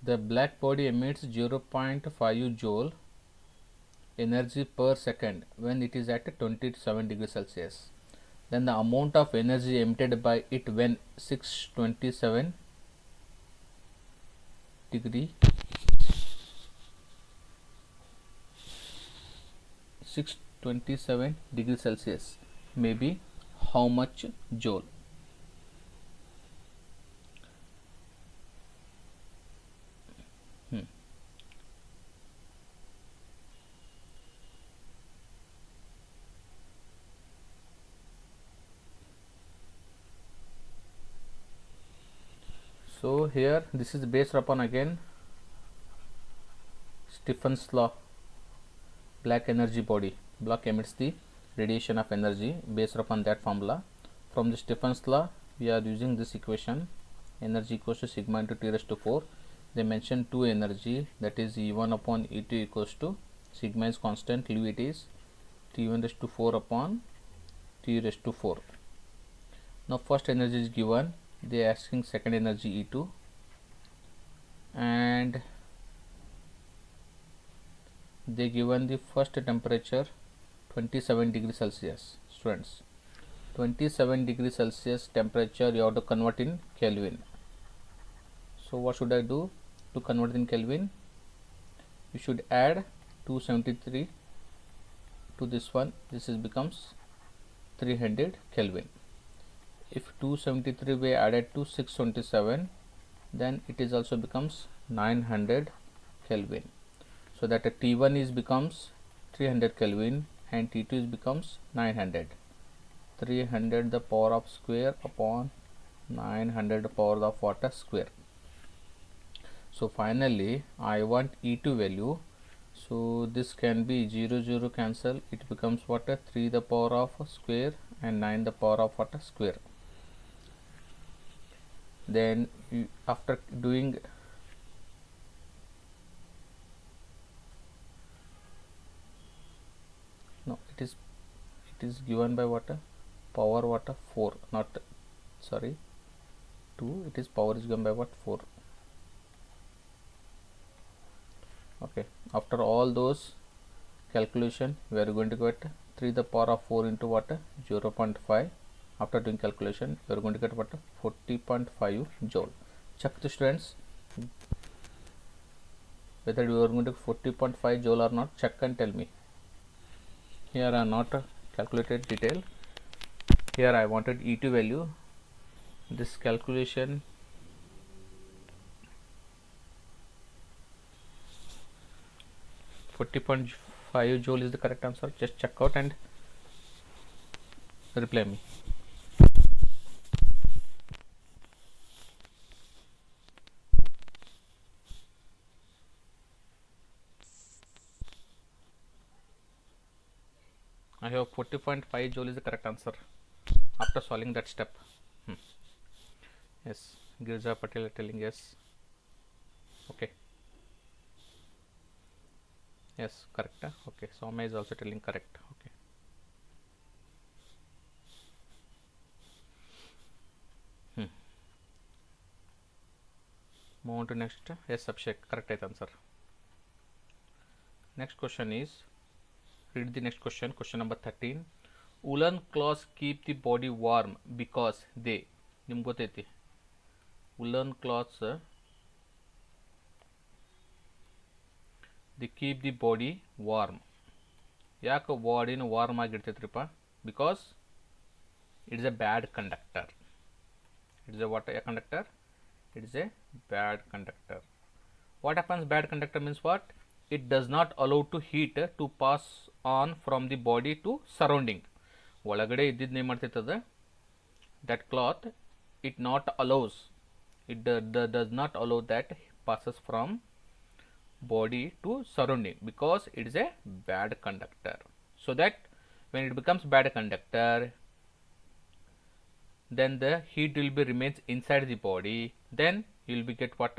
S1: The black body emits 0.5 joule energy per second when it is at 27 degrees Celsius. Then the amount of energy emitted by it when 627 degree 627 degrees Celsius may be how much joule? So here this is based upon again Stephen's law. Black energy body, black emits the radiation of energy based upon that formula. From the Stephen's law we are using this equation, energy equals to sigma into T raised to 4. They mention two energy, that is E1 upon E2 equals to sigma is constant, leave it is T1 raised to 4 upon T raised to 4. Now first energy is given, they are asking second energy E2, and they given the first temperature 27 degrees Celsius. Students, 27 degrees Celsius temperature you have to convert in Kelvin. So what should I do to convert in Kelvin? You should add 273 to this one, this is becomes 300 Kelvin. If 273 were added to 627, then it is also becomes 900 Kelvin. So that a T1 is becomes 300 Kelvin and T2 is becomes 900. 300 the power of square upon 900 the power of water square. So finally I want E2 value. So this can be 0 0 cancel, it becomes water 3 the power of square and 9 the power of water square. Then after doing it is given by what, power what, 4, not sorry 2, it is power is given by what, 4. Okay, after all those calculation we are going to get 3 the power of 4 into what, 0.5. After doing calculation you are going to get what, 40.5 joule. Check the students whether you are going to 40.5 joule or not. Check and tell me. Here I not calculated detail, here I wanted E2 value. This calculation .5 joule is the correct answer. Just check out and reply me. I have 40.5 joule is the correct answer after solving that step. Yes, Girja Patel are telling yes. Okay. Yes, correct. Okay, Soumya is also telling correct. Okay. Move on to next. Yes, Abhishek, correct answer. Next question is, read the next question. Question number 13. Woolen cloths keep the body warm because they, ನಿಮ್ಗೆ ಗೊತ್ತೈತಿ woolen cloths they keep the body warm. ಯಾಕೆ ಬಾಡಿನ warm ಆಗಿರ್ತೈತ್ರಿಪ್ಪ? Because it is a bad conductor. It is a what a conductor? It is a bad conductor. What happens bad conductor means what? It does not allow to heat to pass on from the body to surrounding. ಒಳಗಡೆ ಇದ್ದಿದ್ದು ಏನು ಮಾಡ್ತೈತದ, that cloth it not allows, it does not allow that passes from body to surrounding because it is a bad conductor. So that When it becomes bad conductor, then the heat will be remains inside the body, then you will be get what,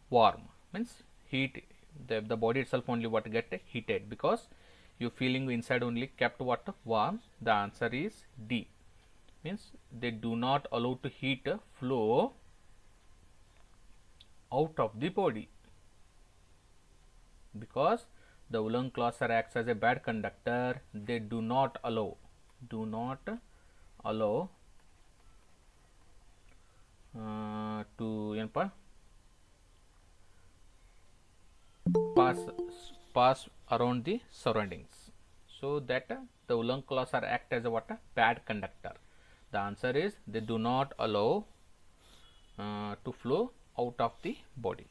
S1: warm, means heat, the body itself only what get heated, because you feeling inside only kept what, warm. The answer is D, means they do not allow to heat flow out of the body, because the woolen cloths acts as a bad conductor. They do not allow to pass around the surroundings, so that the woolen cloths are act as a what, bad conductor. The answer is they do not allow to flow out of the body.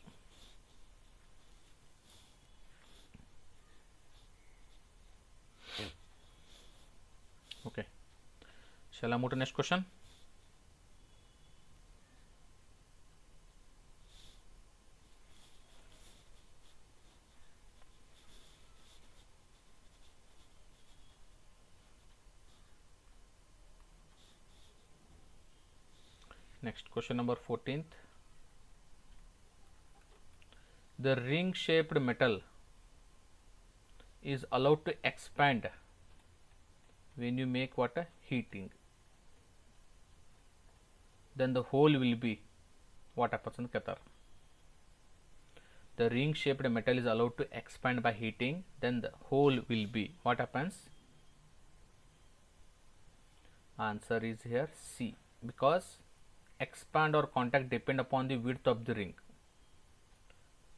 S1: Okay, shall I move to next question? Next question number 14th. The ring shaped metal is allowed to expand when you make what, heating, then the hole will be what happens in Qatar. The ring shaped metal is allowed to expand by heating, then the hole will be what happens? Answer is here C, because expand or contact depend upon the width of the ring.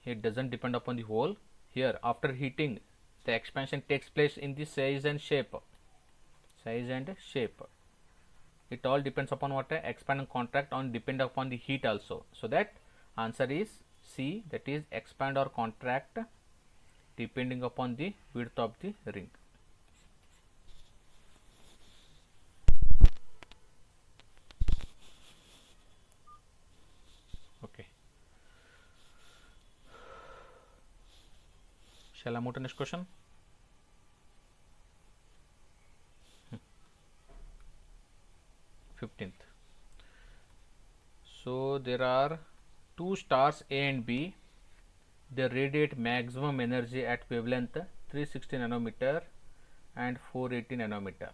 S1: It doesn't depend upon the hole. Here after heating, the expansion takes place in the size and shape. It all depends upon what, expand and contract on depend upon the heat also. So that answer is C, that is expand or contract depending upon the width of the ring. Okay, shall I move to next question? 15th. So there are two stars A and B. They radiate maximum energy at wavelength 360 nanometer and 480 nanometer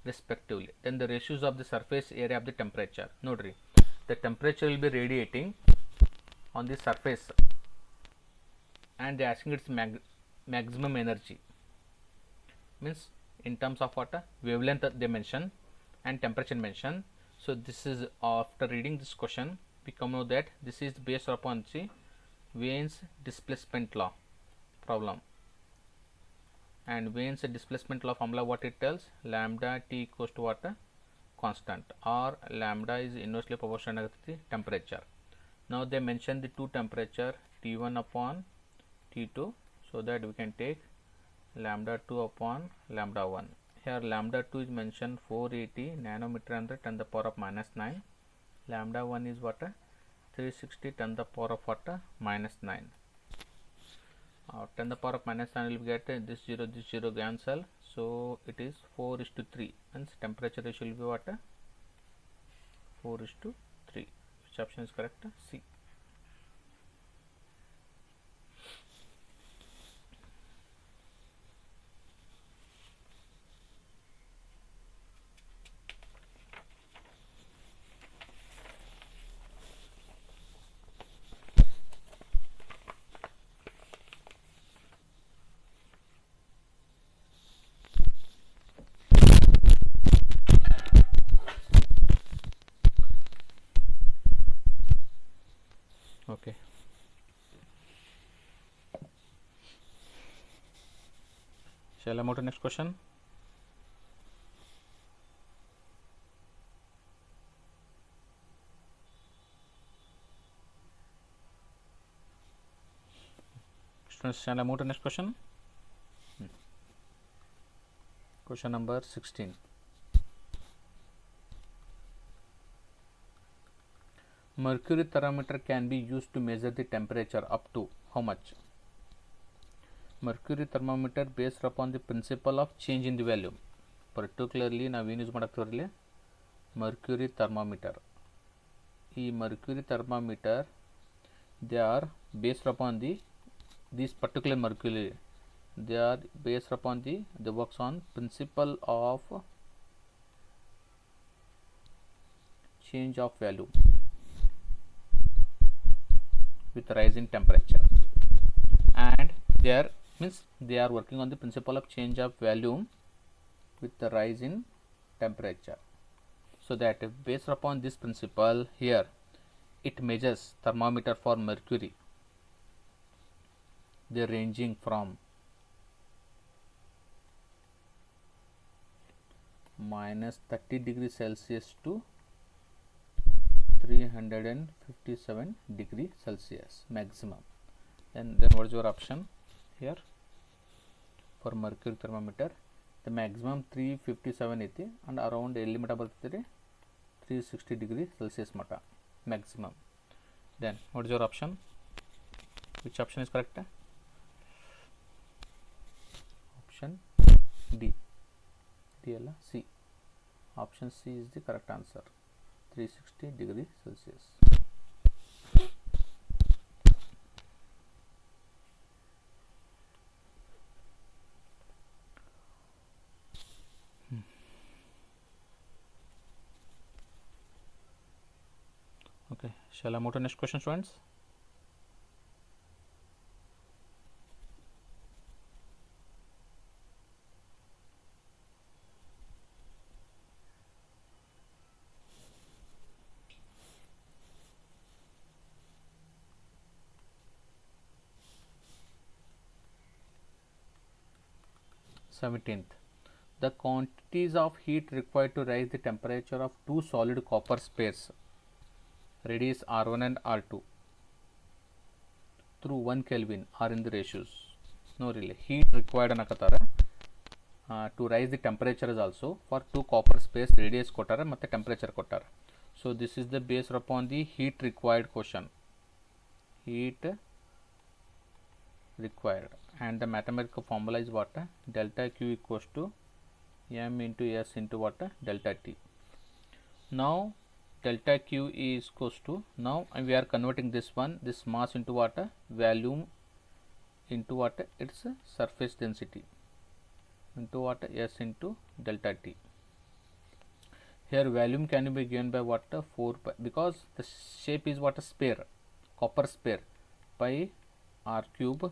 S1: respectively. Then the ratios of the surface area of the temperature. Nodri, the temperature will be radiating on the surface and they are asking its maximum energy, means in terms of what, wavelength they mention and temperature mention. So this is, after reading this question we come know that this is based upon the Wien's displacement law problem, and Wien's displacement law formula what it tells, lambda T equals to what, constant, or lambda is inversely proportional to the temperature. Now they mention the two temperature T1 upon T2, so that we can take lambda 2 upon lambda 1. Here lambda 2 is mentioned 480 nanometer under 10 to the power of minus 9. Lambda 1 is what, 360 10 to the power of what, minus 9. 10 to the power of minus 9 will get this 0 cancel, so it is 4:3, and temperature ratio will be what, 4:3. Which option is correct? C. Okay, shall I move to next question? Students, shall I move to next question? Question number 16. Mercury thermometer can be used to measure the temperature up to how much? Mercury thermometer based upon the principle of change in the volume. Particularly ನಾವೇನು use ಮಾಡಾಕ್ತೀವಿ ಇಲ್ಲಿ mercury thermometer. ಈ mercury thermometer they are based upon this particular mercury, they are based upon the works on principle of change of value with rise in temperature, and they are working on the principle of change of value with the rise in temperature. So that based upon this principle, here it measures thermometer for mercury, they are ranging from -30 degrees Celsius to 357 degree Celsius maximum. And then what is your option here for mercury thermometer? The maximum 357 ಐತಿ and around ಎಲ್ಲಿ ಮಟ ಬರ್ತೈತಿ 360 degree Celsius ಮಟ maximum. Then what is your option? Which option is correct? Option D. D ಅಲ್ಲ C. Option C is the correct answer. 360 degree Celsius. Okay, shall I move to next question, students? Seventeenth, the quantities of heat required to rise the temperature of two solid copper spares radius R1 and R2 through 1 Kelvin are in the ratios. No, really heat required anakatara to rise the temperature is also for two copper spares radius kottara matte temperature kottara. So this is the based upon the heat required question, heat required, and the mathematical formula is what? Delta Q equals to m into s into what? Delta T. Now delta Q is equals to, now we are converting this one, this mass into what? Volume into what? Its surface density into what? S into delta T. Here volume can be given by what? 4 pi, because the shape is what? A sphere, copper sphere, pi r cube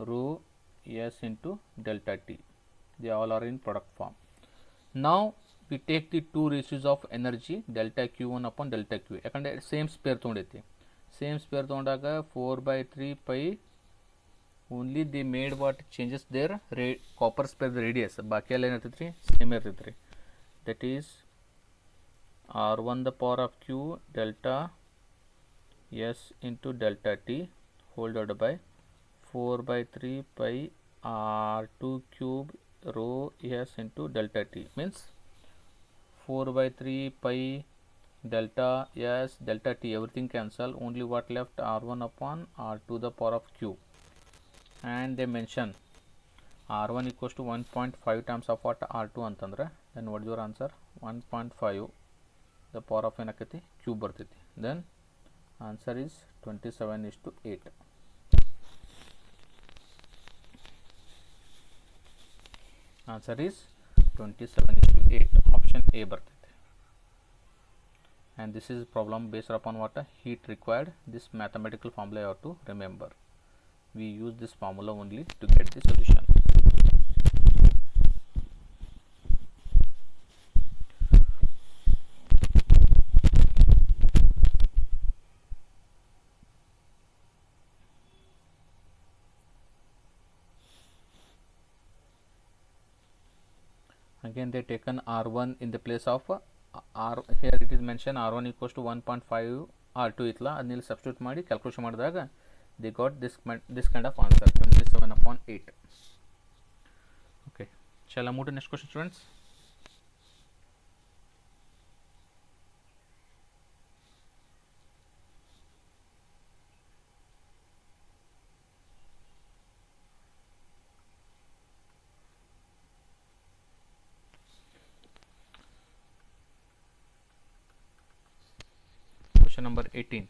S1: rho s into delta T. They all are in product form. Now we take the two ratios of energy delta Q1 upon delta Q. ಯಾಕಂದ್ರೆ same sphere ತೊಗೊಂಡೈತಿ, same sphere ತೊಗೊಂಡಾಗ 4/3 pi only the made what changes there copper sphere radius, ಬಾಕಿ ಎಲ್ಲ ಏನಿರ್ತೈತೆ ರೀ same ಇರ್ತೈತೆ ರೀ. That is R1 the power of Q delta S into delta T whole divided by 4/3 pi R2 cube rho S into delta T, means 4/3 pi delta S delta T, everything cancel, only what left? R1 upon R2 the power of Q, and they mention R1 equals to 1.5 times of what? R2 ಅಂತಂದ್ರೆ then what is your answer? 1.5 the power of ಏನಕೈತಿ cube ಬರ್ತೈತಿ. then answer is 27:8. Answer is 27:8. Option A ಬರ್ತೈತೆ. And this is problem based upon what? Heat required. This mathematical formula you have to remember. We use this formula only to get the solution. Again they taken R1 in the place of R, here it is mentioned R1 equals to 1.5 R2 itla, adnil substitute ಮಾಡಿ calculation ಮಾಡಿದಾಗ they got this kind of answer 27/8. Okay, shall I move to next question, students? Question number 18.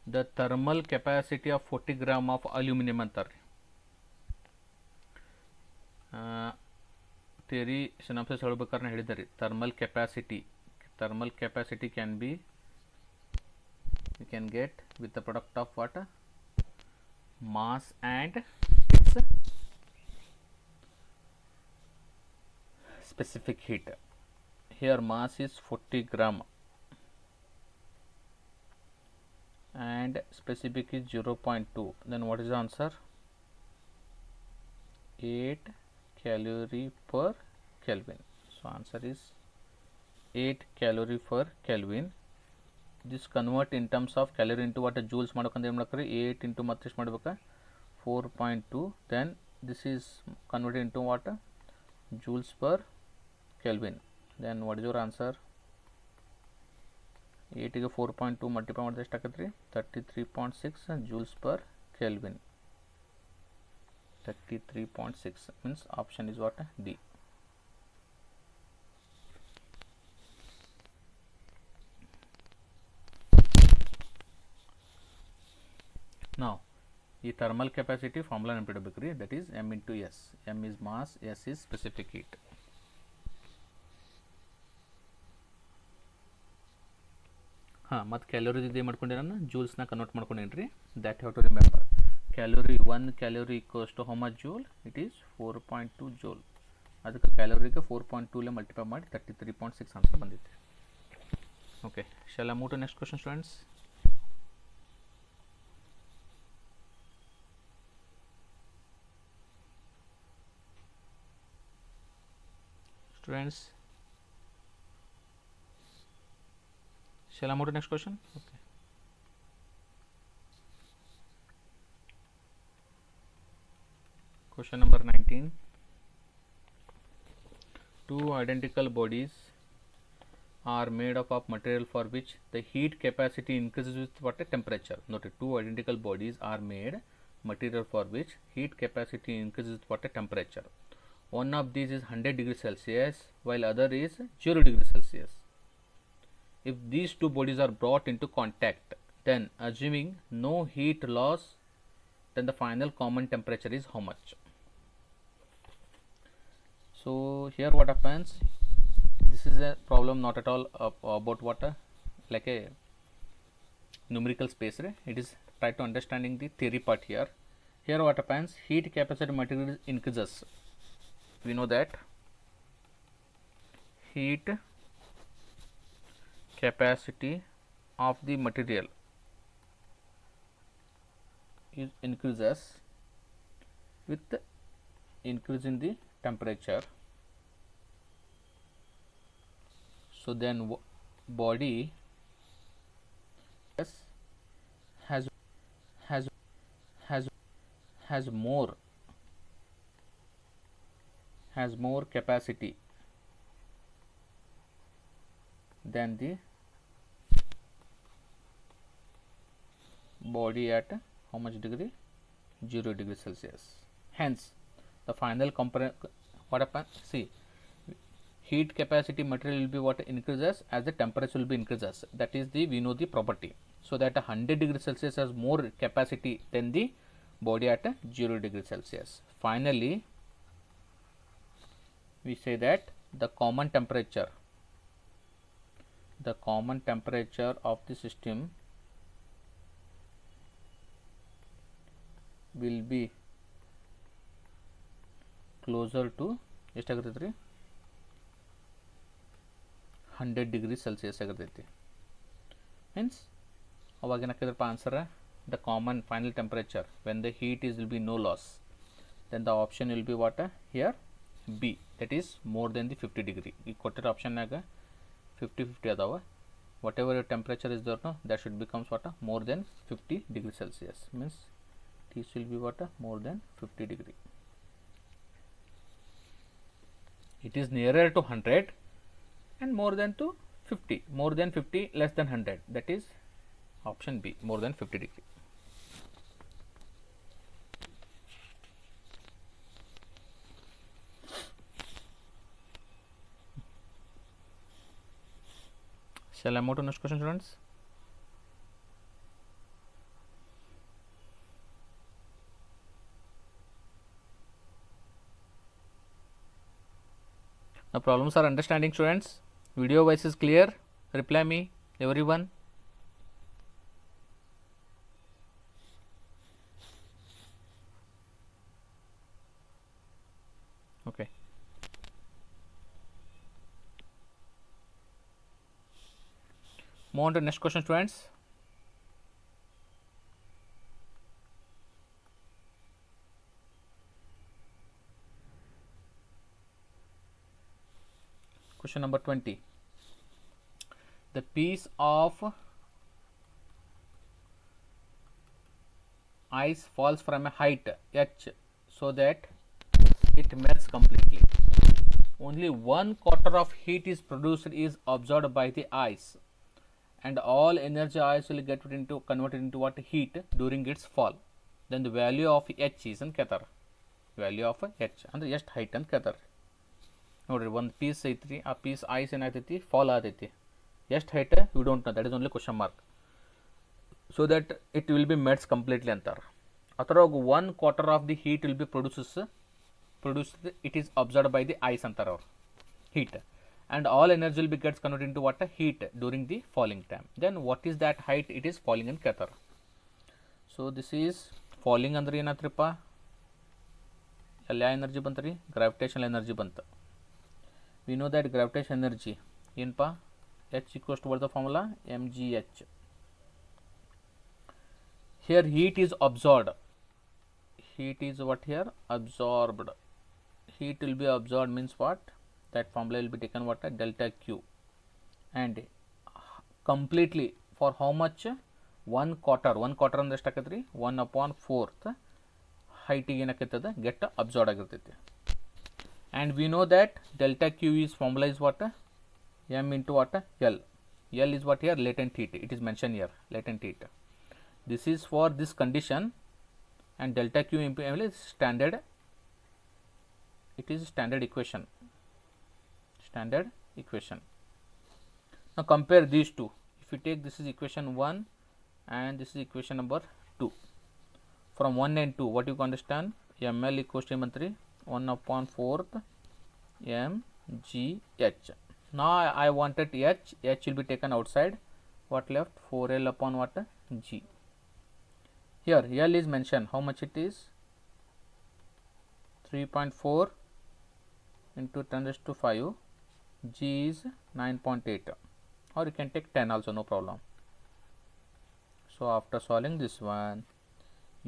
S1: The thermal capacity of 40 gram of aluminum ಅಂತಾರೆ. Theory synopsis ಹೇಳ್ಬೇಕಾದ್ರೆ ಹೇಳಿದ್ದಾರೆ thermal capacity can be, you can get with the product of what, mass and its specific heat. Here mass is 40 gram and specific is 0.2. then what is the answer? 8 calorie per Kelvin. So answer is 8 calorie per Kelvin. This convert in terms of calorie into what joules ಮಾಡಬೇಕಂದ್ರೆ ಏನು ಮಾಡ್ತಾರೆ 8 into ಮತ್ತೆ ಎಷ್ಟು ಮಾಡಬೇಕಾ 4.2. then this is converted into what, joules per Kelvin. then what is your answer? 8 ಗೆ 4.2 multiply ಮಾಡಿದ್ರೆ ಎಷ್ಟು ಆಕೈತೆ ರೀ 33.6 joules per Kelvin. 33.6 means option is what, D. Now ಈ thermal capacity formula ನೆನಪಿಡಬೇಕು ರೀ, that is m into s. m is mass, s is specific heat. ಮತ್ತು calorie ಇದು ಮಾಡ್ಕೊಂಡೆ ನಾನು ಜೂಲ್ಸ್ನ ಕನ್ವರ್ಟ್ ಮಾಡ್ಕೊಂಡೇನಿ ರೀ, that have to remember. Calorie 1 calorie equals to how much joule? It is 4.2 joule. ಅದಕ್ಕೆ ಕ್ಯಾಲೋರಿಗೆ 4.2 ಮಲ್ಟಿಪ್ಲೈ ಮಾಡಿ 33.6 ಆನ್ಸರ್ ಬಂದಿತ್ತು. Okay, shall I move to next question students? Students, shall I move to next question? Okay. Question number 19. Two identical bodies are made up of material for which the heat capacity increases with what a temperature. Note, two identical bodies are made material for which heat capacity increases with what a temperature. One of these is 100 degrees Celsius while other is 0 degrees Celsius. If these two bodies are brought into contact, then assuming no heat loss, then the final common temperature is how much? So here what happens, this is a problem not at all about what, like a numerical space, right? It is try to understanding the theory part here. Here what happens, heat capacity material increases. We know that heat capacity of the material is increases with the increase in the temperature. So then body has more capacity than the body at how much degree? 0 degree Celsius. Hence the final what happens, see, heat capacity material will be what increases as the temperature will be increases. That is the, we know the property. So that 100 degree Celsius has more capacity than the body at 0 degree Celsius. Finally we say that the common temperature of the system will be closer to ಎಷ್ಟಾಗಿರ್ತೈತೆ ರೀ 100 degree Celsius ಆಗಿರ್ತೈತಿ. Hence ಅವಾಗ ಏನಾಗ್ತದಪ್ಪ answer, the common final temperature when the heat is will be no loss, then the option will be what here, B, that is more than the 50 degree. ಈ ಕೊಟ್ಟಿರೋ ಆಪ್ಷನ್ನಾಗ 50-50 ಅದಾವ. whatever your temperature is there, no, that should becomes what, more than 50 degree Celsius, means this will be what, more than 50 degree. It is nearer to 100 and more than to 50, more than 50 less than 100, that is option B, more than 50 degree. Shall I move to next question, students? The problems are understanding, students. Video voice is clear. Reply me, everyone. Okay. Move on to next question, students. Question number 20. The piece of ice falls from a height h so that it melts completely. Only 1/4 of heat is produced is absorbed by the ice, and all energy ice will get converted into what heat during its fall. Then the value of h is in Qatar. Value of h ಅಂದ್ರೆ ಎಷ್ಟು height ಅಂತ ಕೇಳ್ತಾರೆ ನೋಡ್ರಿ. ಒಂದು piece ಐತ್ರಿ, ಆ piece ice ಏನಾಗ್ತೈತಿ fall ಆತೈತಿ. ಎಷ್ಟು height you don't know, that is only question mark. So that it will be melts completely ಅಂತಾರೆ. ಅದರೊಳಗೆ 1/4 of the heat will be produced it is absorbed by the ice antar or heat, and all energy will be gets converted into what heat during the falling time. Then what is that height it is falling in Qatar? So this is falling andre enatrippa ಎಲ್ಲ energy ಬಂತರಿ, gravitational energy ಬಂತು. we know that gravitational energy ಏನಪ್ಪ h equals to what the formula mgh. here heat is absorbed. Heat is what here absorbed. Heat will be absorbed means what, that formula will be taken what delta q, and completely for how much 1/4 ಅಂದ್ರೆ ಎಷ್ಟು ಆಕೈತ್ರಿ 1/4 height ಗೆ ಏನಾಕೈತದ get absorbed ಆಗಿರ್ತೈತಿ. and we know that delta q is formula is what m into what l. L is what here latent heat, it is mentioned here latent heat. This is for this condition, and delta q is standard, it is standard equation. Now compare these two. If you take this is equation 1 and this is equation number 2, from 1 and 2 what you can understand, ml equals to 1/4 mgh. now I wanted h will be taken outside, what left 4l upon what g. Here L is mentioned, how much it is 3.4 into 10 raised to 5, G is 9.8, or you can take 10 also, no problem. So after solving this one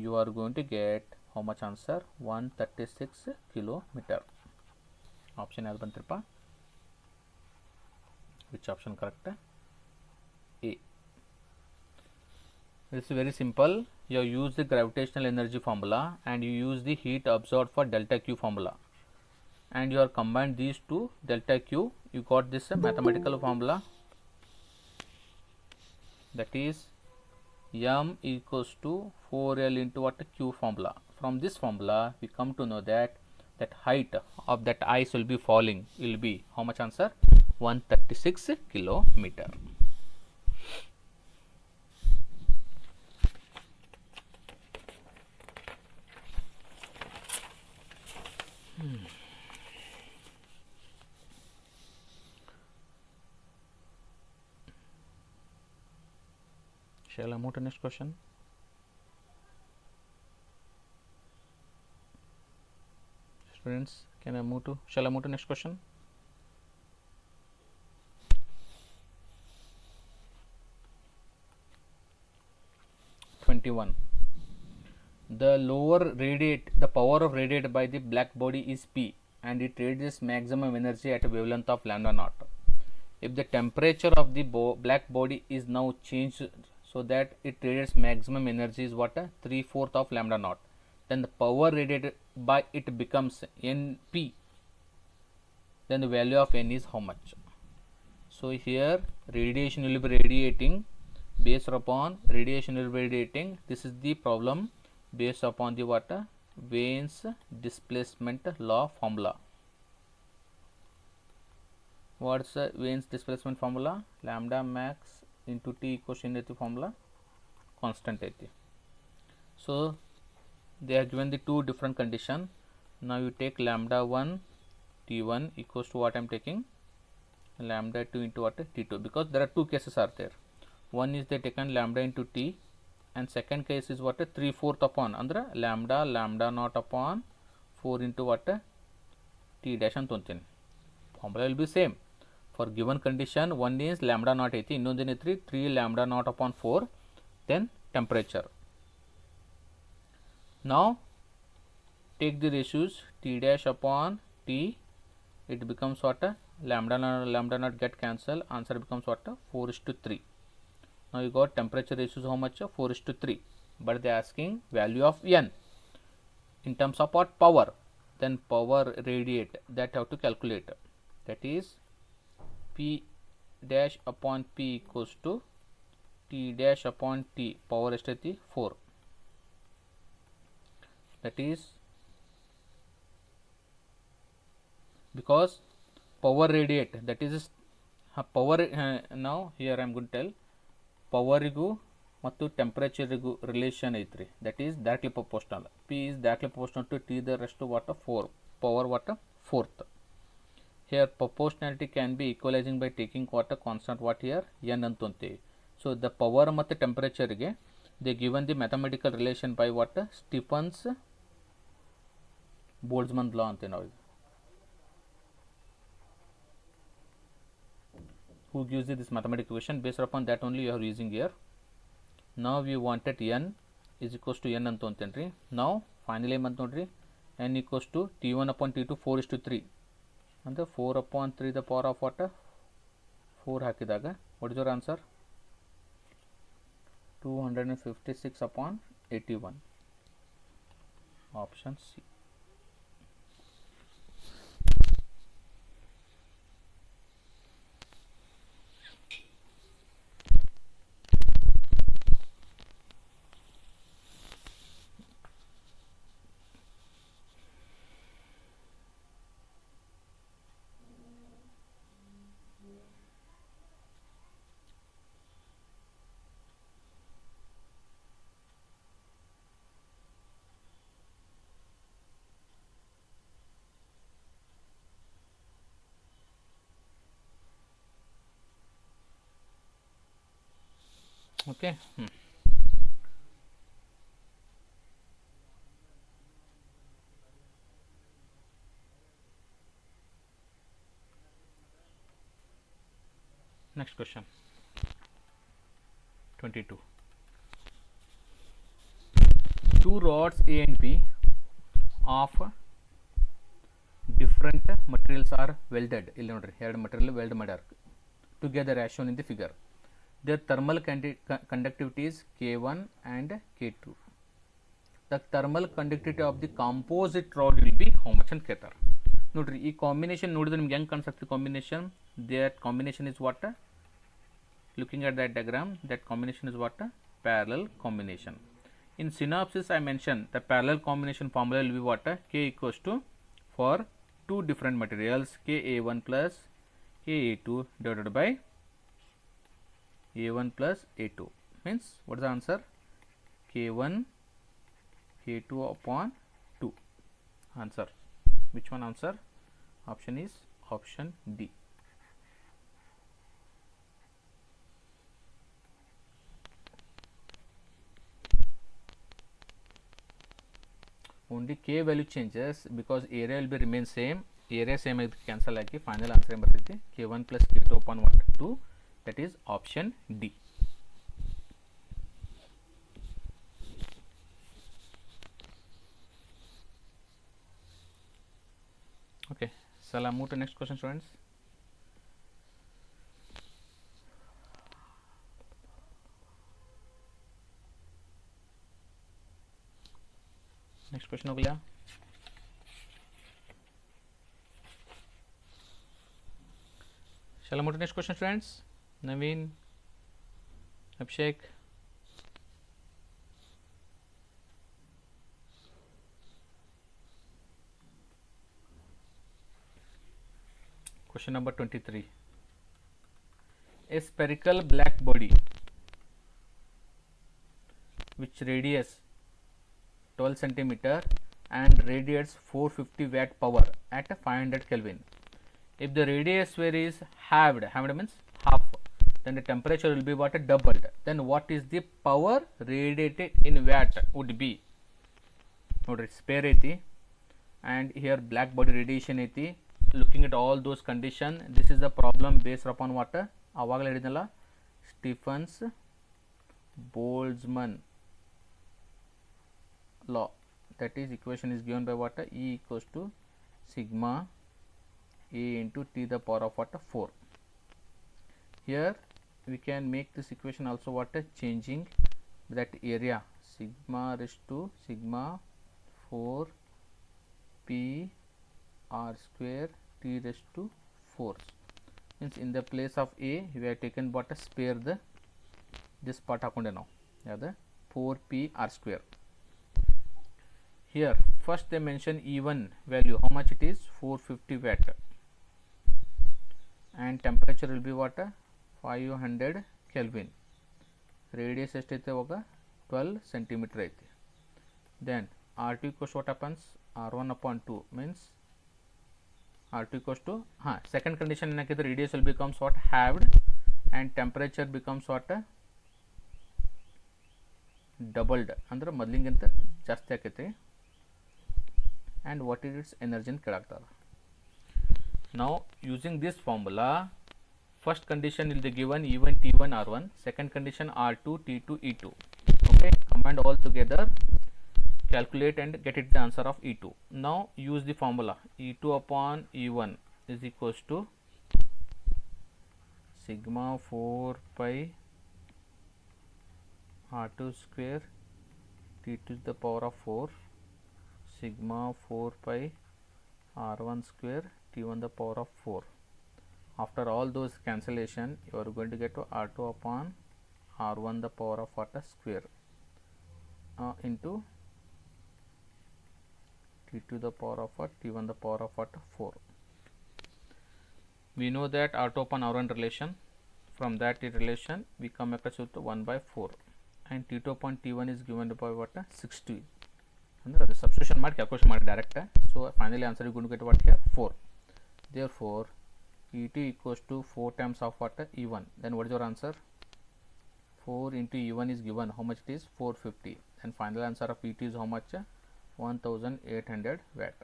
S1: you are going to get how much answer 136 kilometer. Option ಯಾವ್ದು ಬಂತ್ರಪ್ಪ, which option correct? A. This is very simple. You use the gravitational energy formula and you use the heat absorbed for delta q formula, and you are combined these two delta q, you got this mathematical formula, that is m equals to 4l into what q formula. From this formula we come to know that height of that ice will be falling will be how much answer 136 kilometer. Shall I move to next question? Students, shall I move to next question? The power of radiated by the black body is P, and it radiates maximum energy at a wavelength of lambda naught. If the temperature of the black body is now changed so that it radiates maximum energy is what 3/4 of lambda naught, then the power radiated by it becomes Np. Then the value of N is how much? So here radiation will be radiating, based upon radiation will be radiating. This is the problem based upon the what Wien's displacement law formula. What's the Wien's displacement formula? Lambda max into T equals to formula constant ಐತಿ. So they are given the two different condition. Now you take lambda 1 T T1 equals to what I am taking lambda 2 into what T2, because there are two cases are there. One is they taken lambda into T, and second case is what 3/4 upon andre lambda naught upon 4 into what T dash ಅಂತ ಅಂತೀನಿ. Formula will be same. For given condition, one is lambda naught ಐತಿ, ಇನ್ನೊಂದು ಏನೈತ್ರಿ 3 lambda naught upon 4, then temperature. Now take the ratios T dash upon T, it becomes what lambda naught get cancel, answer becomes what 4:3. Now you got temperature ratios how much 4:3, but they are asking value of n in terms of what power, then power radiate that have to calculate, that is P dash upon P equals to T dash upon T power ಎಷ್ಟೈತಿ 4, that is because power radiate, that is power. Now here I am going to tell power ಗೂ ಮತ್ತು temperature ಗೂ relation ಐತ್ರಿ, that is directly proportional. P is directly proportional to T the rest to what 4 power what 4th. Here proportionality can be equalizing by taking what a constant what here n ಅಂತಂತೀವಿ. So the power ಮತ್ತು temperature ಗೆ they given the mathematical relation by what Stefan's Boltzmann law ಅಂತೀವಿ ನಾವು. Who gives you this mathematical equation, based upon that only you are using here. Now we wanted n is equals to n ಅಂತ ಅಂತೇನ್ರಿ. Now finally ಏನು ಬಂತು ನೋಡ್ರಿ, n equals to T1 upon T2 4:3 ಅಂದರೆ 4 upon 3 the power of what 4 ಹಾಕಿದಾಗ what is your answer 256 upon 81, option C. Okay. Next question 22. Two rods A and B of different materials are welded. ಇಲ್ಲಿ ನೋಡ್ರಿ ಎರಡು material weld ಮಾಡ್ಯಾರ together as shown in the figure. Their thermal conductivity is K1 and K2. The thermal conductivity of the composite rod will be how much ಅಂತ ಕೇಳ್ತಾರೆ. ನೋಡ್ರಿ ಈ combination ನೋಡಿದ್ರೆ ನಿಮ್ಗೆ ಹೆಂಗೆ ಕಾಣಿಸುತ್ತೆ combination, that combination is what, looking at that diagram, that combination is what parallel combination. In synopsis I mentioned the parallel combination formula will be what K equals to, for two different materials, Ka1 plus Ka2 divided by A1 plus A2, means what is the answer K1 K2 upon 2. Answer, which one answer? Option is option D. Only K value changes because area will be remain same, area same ಆಗಿ cancel ಆಗಿ final answer ಏನು ಬರ್ತೈತಿ K1 plus K2 upon 1 2, that is option D. Okay, shall I move to next question, students? Next question हो गया. Shall I move to next question, students? Naveen, Abhishek. Question number 23. A spherical black body which radius 12 centimeter and radiates 450 watt power at 500 Kelvin. If the radius sphere is halved means half, then the temperature will be what? Doubled. Then what is the power radiated in watt would be? Nodri sphere ಐತಿ and here black body radiation ಐತಿ. Looking at all those conditions, this is the problem based upon what? ಆವಾಗಲೇ ಹೇಳಿದ್ನಲ್ಲ, Stephens Boltzmann law. That is, equation is given by what? E equals to sigma a into t the power of what? 4. Here we can make this equation also what? Changing that area, sigma raised to sigma 4 p r square t raised to 4. Means in the place of a we have taken what? Spare the this part hakonde now, yeah, the 4 p r square. Here first they mention E1 value, how much it is? 450 watt, and temperature will be what? 500 Kelvin. Radius ಎಷ್ಟೈತೆ ಅವಾಗ 12 centimeter ಐತೆ. Then R2 equals what happens? R1 upon 2 means R2 equals to second condition ಏನಾಕಿದ್ರೆ radius will becomes what? Halved, and temperature becomes what? Doubled, ಅಂದ್ರೆ ಮೊದಲಿಗಿಂತ ಜಾಸ್ತಿ ಆಕೈತಿ. And what is its energy ಅಂತ ಕೇಳಾಕ್ತಾರ. Now using this formula, first condition will be given E1 T1 R1, second condition R2 T2 E2. Okay, combine all together, calculate and get it the answer of E2. Now use the formula, E2 upon E1 is equals to sigma 4 pi R2 square T2 to the power of 4 sigma 4 pi R1 square T1 the power of 4. After all those cancellation, you are going to get to R2 upon R1 the power of what? Square into T2 the power of what? T1 the power of what? 4. We know that R2 upon R1 relation. From that relation we come across with 1 by 4, and T2 upon T1 is given by what? 60. ಅಂದ್ರೆ ಅದು substitution ಮಾಡಿ calculation ಮಾಡಿ direct. So finally answer is going to get what here? 4. Therefore E2 equals to 4 times of what? E1. Then what is your answer? 4 into E1 is given, how much it is? 450. And final answer of E2 is how much? 1800 watt.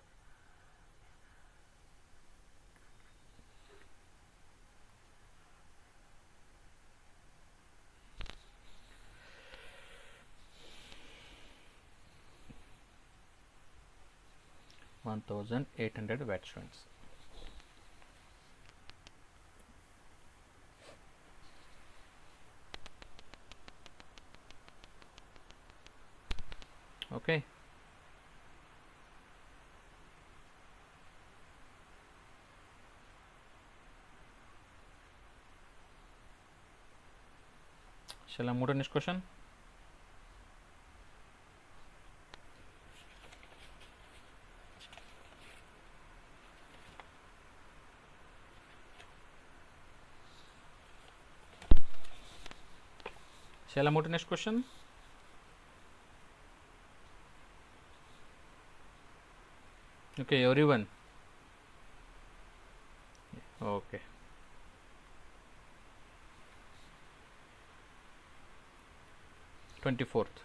S1: watt students. Okay. Shall I move to next question? Shall I move to next question? Okay, everyone. Okay. Twenty-fourth.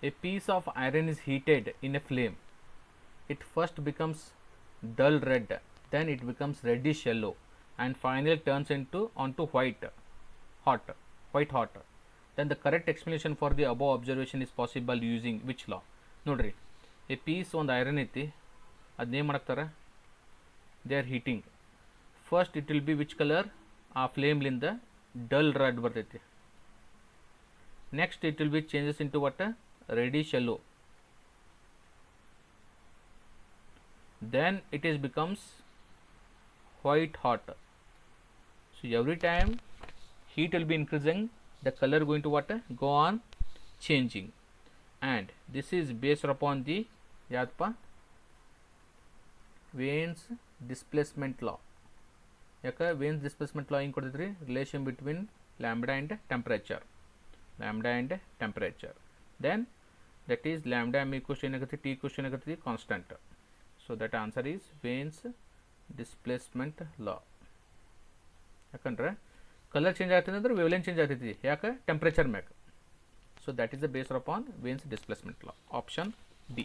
S1: A piece of iron is heated in a flame. It first becomes dull red, then it becomes reddish yellow, and finally turns onto white hot. Then the correct explanation for the above observation is possible using which law? ನೋಡ್ರಿ, a piece ಒಂದು iron ಐತಿ, ಅದನ್ನೇನು ಮಾಡಾಕ್ತಾರೆ? They are heating. First it will be which colour? ಆ ಫ್ಲೇಮ್ಲಿಂದ dull red ಬರ್ತೈತಿ. Next it will be changes into what? Reddish yellow. Then it is becomes white hot. So every time heat will be increasing, the color going to what? Go on changing. And this is based upon the yadpa Wien's displacement law. ಯಾಕೆ Wien's displacement law ಹಿಂಗೆ ಕೊಡ್ತೈತ್ರಿ? Relation between lambda and temperature. Then that is lambda m equals to ಏನಾಗುತ್ತೆ t equals to ಏನಾಗುತ್ತೆ constant. So that answer is Wien's displacement law. ಯಾಕಂದ್ರೆ colour change ಆಗ್ತದೆ ಅಂದ್ರೆ wavelength change ಆಗ್ತೈತಿ ಯಾಕೆ ಟೆಂಪರೇಚರ್ ಮ್ಯಾಗ. So that is the based upon Wien's displacement law. Option D.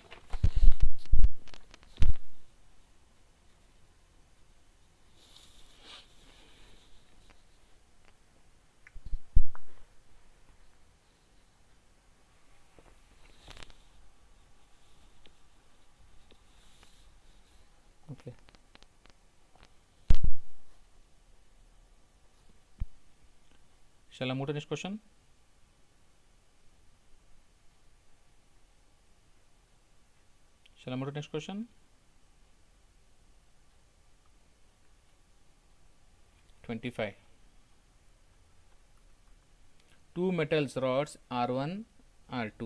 S1: Okay. Shall I move to next question? Shall I move to next question? (25) Two metals rods R1, R2.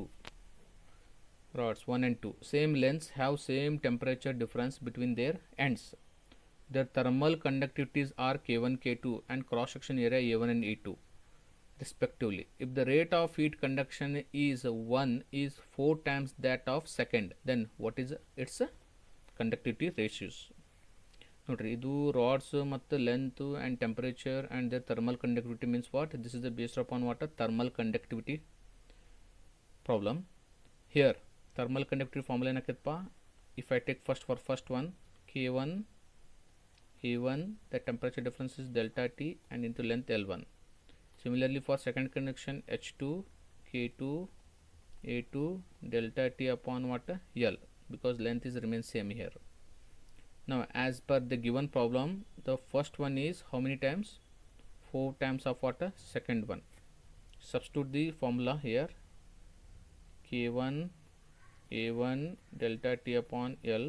S1: Rods 1 and 2, same lengths, have same temperature difference between their ends. Their thermal conductivities are K1, K2 and cross section area A1 and A2 respectively. If the rate of heat conduction is 1 is 4 times that of second, then what is its conductivity ratios? ನೋಡ್ರಿ ಇದು rods ಮತ್ತು length and temperature and the thermal conductivity means what this is the based upon what thermal conductivity problem. Here thermal conductivity formula ಏನಕ್ಕೈತಪ್ಪ, if I take first one K1 A1, the temperature difference is delta T and into length L1. Similarly for second conduction H2 K2 A2 delta T upon what L, because length is remains same here. Now as per the given problem, the first one is how many times, 4 times of what second one. Substitute the formula here, K1 A1 delta T upon L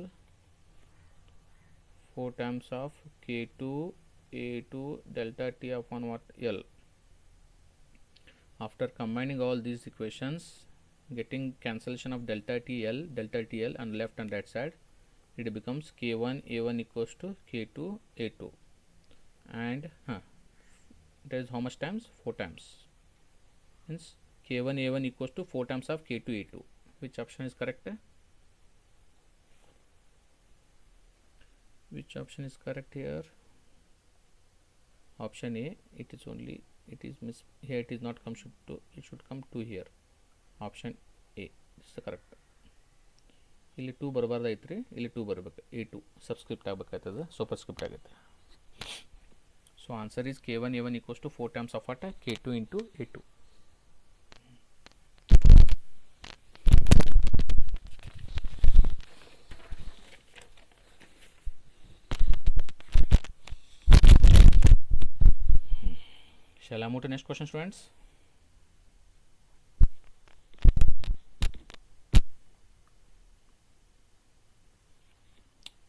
S1: 4 times of K2 A2 delta T upon what L. After combining all these equations, getting cancellation of delta TL on left and right side, it becomes K1 A1 equals to K2 A2 and it is how much times, 4 times, means K1 A1 equals to 4 times of K2 A2. Which option is correct? Which option is correct here? Option A. It is only, it is miss here, it is not come should to, it should come 2 here. Option A is the correct. ಇಲ್ಲಿ 2 ಬರಬಾರ್ದಾಯ್ತು, ಇಲ್ಲಿ 2 ಬರಬೇಕು, A2 subscript ಆಗಬೇಕಾಗ್ತದೆ, superscript ಆಗುತ್ತೆ. So answer is K1 A1 equals to 4 times of what K2 into A2. Shall I move to next question, students?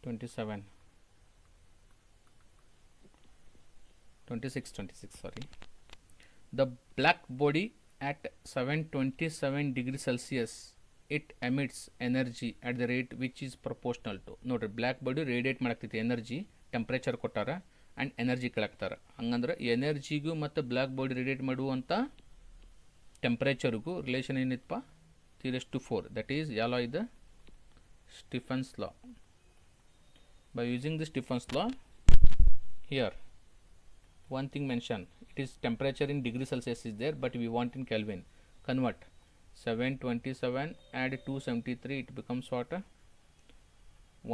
S1: (27) 26, sorry. The black body at 727 degrees Celsius, it emits energy at the rate which is proportional to. ನೋಡ್ರಿ black body radiate ಮಾಡಾಕ್ತೈತಿ energy, temperature ಕೊಟ್ಟಾರ and energy ಕೇಳಾಕ್ತಾರೆ. ಹಂಗಂದ್ರೆ ಎನರ್ಜಿಗೂ ಮತ್ತು black body radiate ಮಾಡುವಂಥ ಟೆಂಪ್ರೇಚರ್ಗೂ relation ಏನಿತ್ತಪ್ಪ, 3:4. ದಟ್ ಈಸ್ ಯಾವ ಲಾ ಇದೆ, ಸ್ಟಿಫನ್ಸ್ ಲಾ. By using the Stephen's law, here one thing mentioned, it is temperature in degree Celsius is there, but we want in Kelvin. Convert 727 add 273, it becomes what,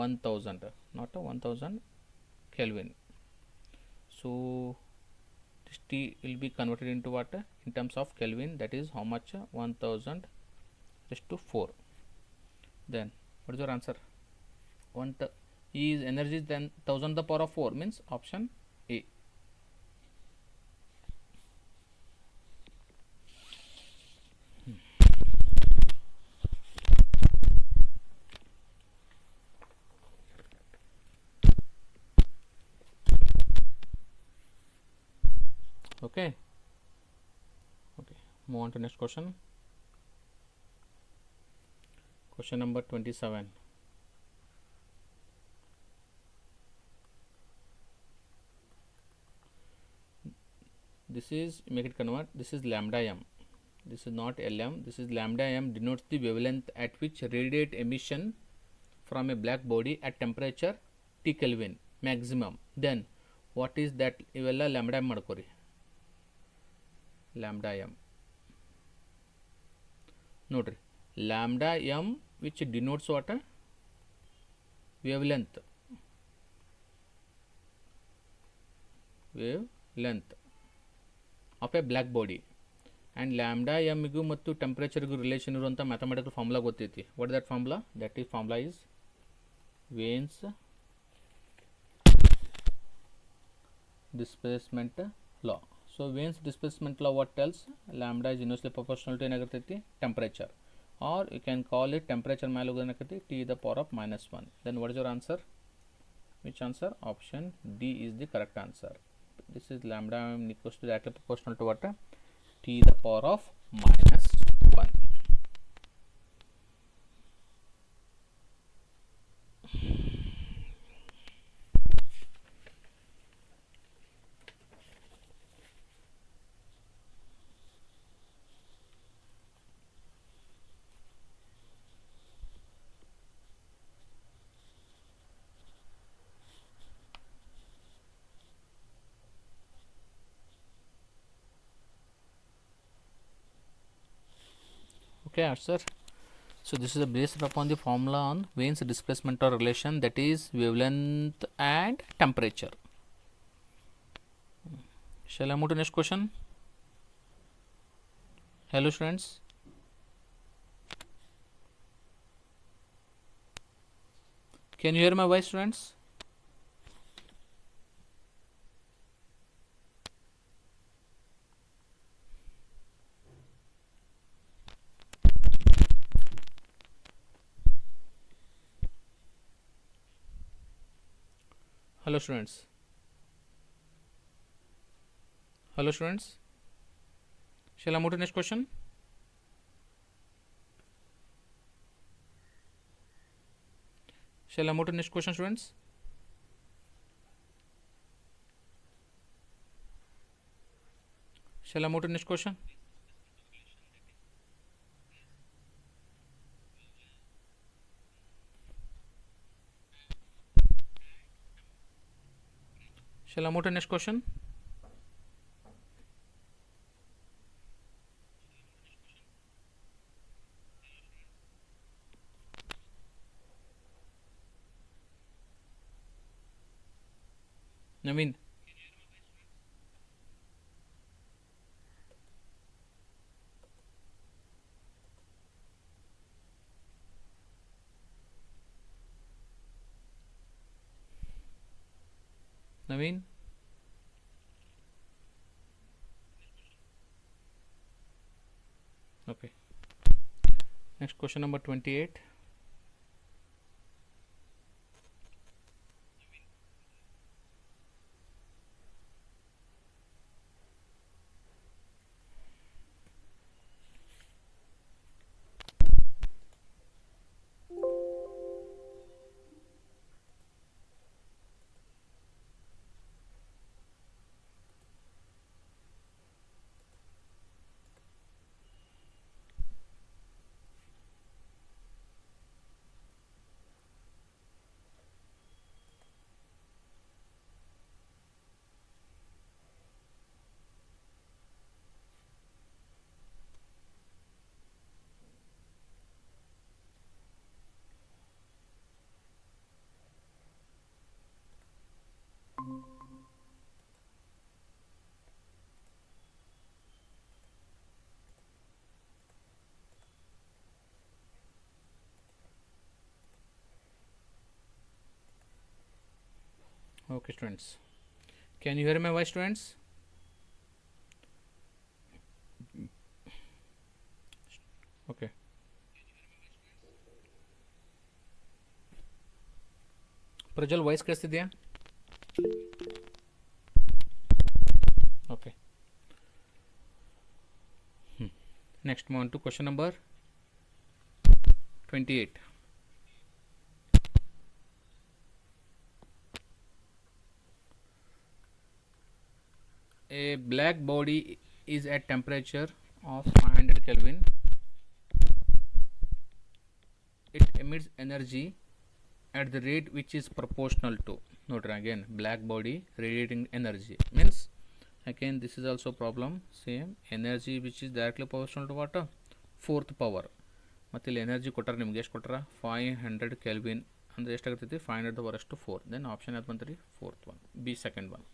S1: 1000, not a 1000 Kelvin. So this T will be converted into what in terms of Kelvin, that is how much, 1000/4. Then what is your answer? Is energy then 1000 the power of 4, means option A. Okay, move on to next question. Question number 27. This is, make it convert, this is lambda m, this is not Lm, this is lambda m denotes the wavelength at which radiate emission from a black body at temperature T Kelvin maximum. Then what is that? ಇವೆಲ್ಲ lambda m ಮಾಡ್ಕೋರಿ, lambda m ನೋಡ್ರಿ, lambda m which denotes what? wavelength of a black body. And lambda m ಗೂ ಮತ್ತು ಟೆಂಪರೇಚರ್ಗೂ relation ಇರುವಂಥ mathematical formula ಗೊತ್ತೈತಿ. What that formula? That is formula is veins displacement law. So Wien's displacement law what tells? Lambda is inversely proportional to ಏನಾಗಿರ್ತೈತಿ? temperature, or you can call it temperature ಮೇಲೆ ಏನಾಗೈತಿ? T to the power of -1. Then what is your answer? Which answer? Option D is the correct answer. This is lambda equals to directly proportional to what? T to the power of -1. Okay, answer. So this is based upon the formula on Wien's displacement or relation, that is wavelength and temperature. Shall I move to next question? Hello students. Can you hear my voice, students? Hello students. Hello students. Shall I move to next question? Shall I move to next question, students? Shall I move to next question? Shall I move to next question? Naveen. Naveen. Okay. Next question number 28. Okay, students. Can you hear my voice, students? Okay. Prajwal voice ಕೇಳಿಸ್ತಿದ್ಯಾ? Okay. Next, move on to question number 28. A black body is at temperature of 500 Kelvin, it emits energy at the rate which is proportional to, note again, black body radiating energy means, again this is also problem, same energy which is directly proportional to what, fourth power. ಮತ್ತೆ ಇಲ್ಲಿ energy ಕೊಟ್ಟಾರ, ನಿಮ್ಗೆ ಎಷ್ಟು ಕೊಟ್ಟಾರ 500 kelvin ಅಂದರೆ ಎಷ್ಟಾಗ್ತೈತಿ 500 power ಅಷ್ಟು 4. Then option ಯಾವ್ದು ಬಂತು ರೀ, fourth one, B second one.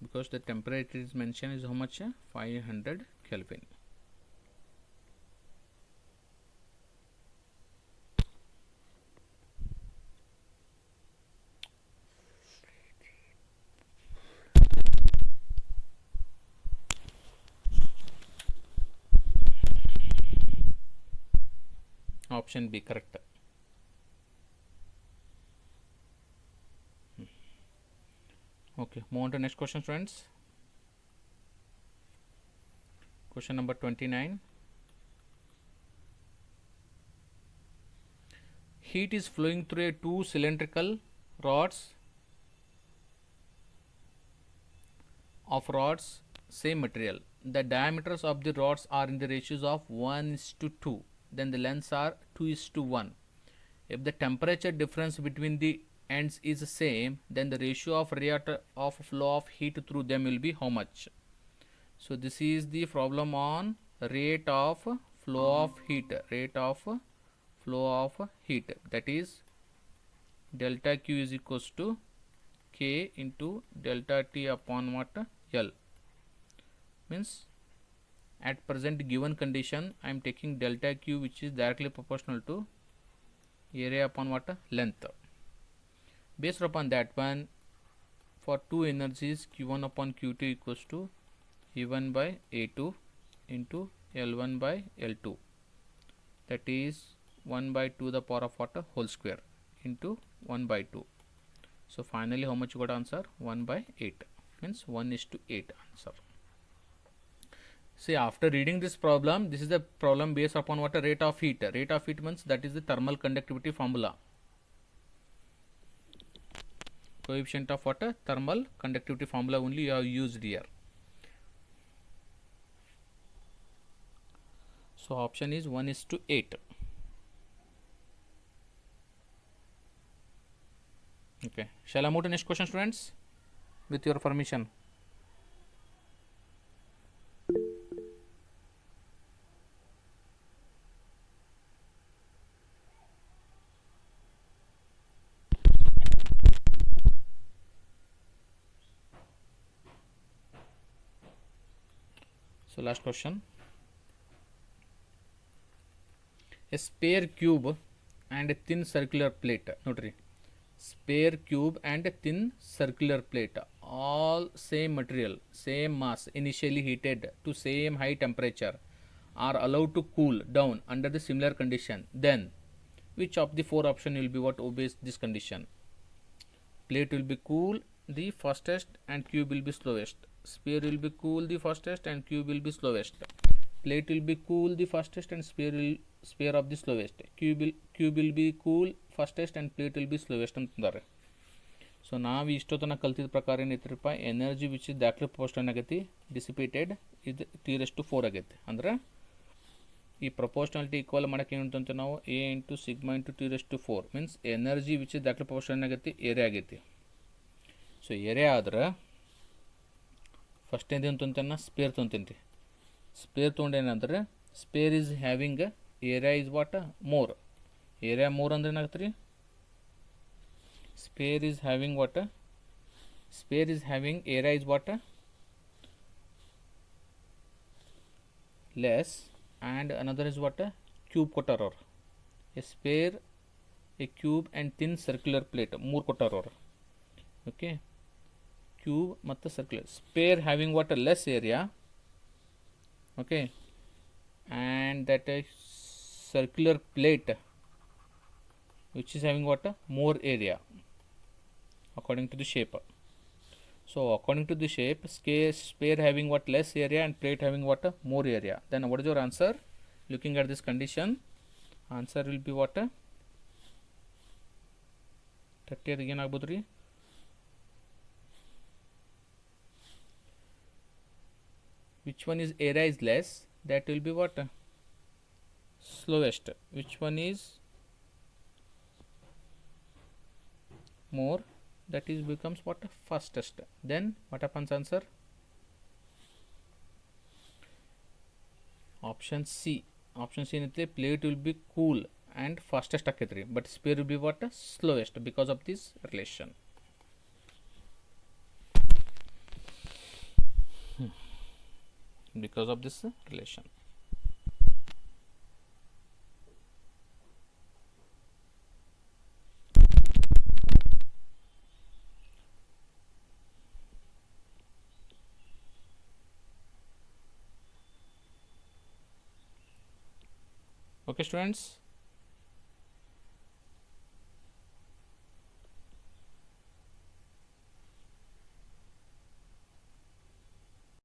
S1: Because the temperature is mention is how much, 500 kelvin. Option B correct. Okay, move on to next question, friends. Question number 29. Heat is flowing through two cylindrical rods same material. The diameters of the rods are in the ratios of 1:2. Then the lengths are 2:1. If the temperature difference between the ends is the same, then the ratio of rate of flow of heat through them will be how much? So this is the problem on rate of flow of heat. Rate of flow of heat, that is delta Q is equals to K into delta T upon what, L. Means at present given condition I am taking delta Q which is directly proportional to area upon what, length. Based upon that one, for two energies Q1 upon Q2 equals to E1 by A2 into L1 by L2, that is 1 by 2 the power of what, whole square into 1 by 2. So finally how much you got answer, 1 by 8, means 1:8 answer. See, after reading this problem, this is the problem based upon what, a rate of heat. Rate of heat means that is the thermal conductivity formula. Coefficient of what, thermal conductivity formula only you have used here. So option is 1:8. Okay, shall I move to next question, students, with your permission? So last question. A spare cube and a thin circular plate. Note, spare cube and a thin circular plate, all same material, same mass, initially heated to same high temperature, are allowed to cool down under the similar condition. Then which of the four option will be what obeys this condition? Plate will be cool the fastest and cube will be slowest. Sphere will be cool the fastest and cube will be slowest. Plate will be cool the fastest and sphere of the slowest. Cube will be cool fastest and plate will be slowest ಅಂತಂದಾರೆ. So ನಾವು ಇಷ್ಟೊತ್ತನ ಕಲ್ತಿದ ಪ್ರಕಾರ ಏನೈತ್ರಿಪ್ಪ, energy which is ದಾಖಲೆ proportion ಆಗೈತಿ dissipated ಇದು T⁴ ಆಗೈತಿ. ಅಂದ್ರೆ ಈ ಪ್ರಪೋರ್ಷನಾಲಿಟಿ ಈಕ್ವಲ್ ಮಾಡೋಕೆ ಏನಂತ ನಾವು A into sigma into T⁴ means energy which is ದಾಖಲೆ ಪ್ರಪೋರ್ಷನ್ ಆಗೈತಿ, ಏರಿಯಾ ಆಗೈತಿ. ಸೊ ಏರಿಯಾ ಆದ್ರೆ ಫಸ್ಟ್ ಏನು ಅಂತಂತೇನ, ಸ್ಪೇರ್ ತೊಗೊಂತೀನಿ. ಸ್ಪೇರ್ ತೊಗೊಂಡೇನಂದ್ರೆ sphere is having area is what, more. Area more ಅಂದ್ರೆ ಏನಾಗುತ್ತೆ ರೀ, sphere is having what, sphere is having area is what, less, and another is what, cube ಕೊಟ್ಟಾರ. a sphere, a cube and thin circular plate ಮೂರು ಕೊಟ್ಟಾರ. Okay, cube ಮತ್ತು circular. sphere having what, less area, okay, and that circular plate which is having what, more area according to the shape. So according to the shape, sphere having what, less area and plate having what, more area. Then what is your answer? Looking at this condition, answer will be what, 30 again ಆಗ್ಬೋದು ರೀ, which one is area is less, that will be what? Slowest. Which one is more, that is becomes what? Fastest. Then what happens? Answer option C. Option C in plate will be cool and fastest aketri, but spear will be what? Slowest, because of this relation. Because of this relation. Okay, students.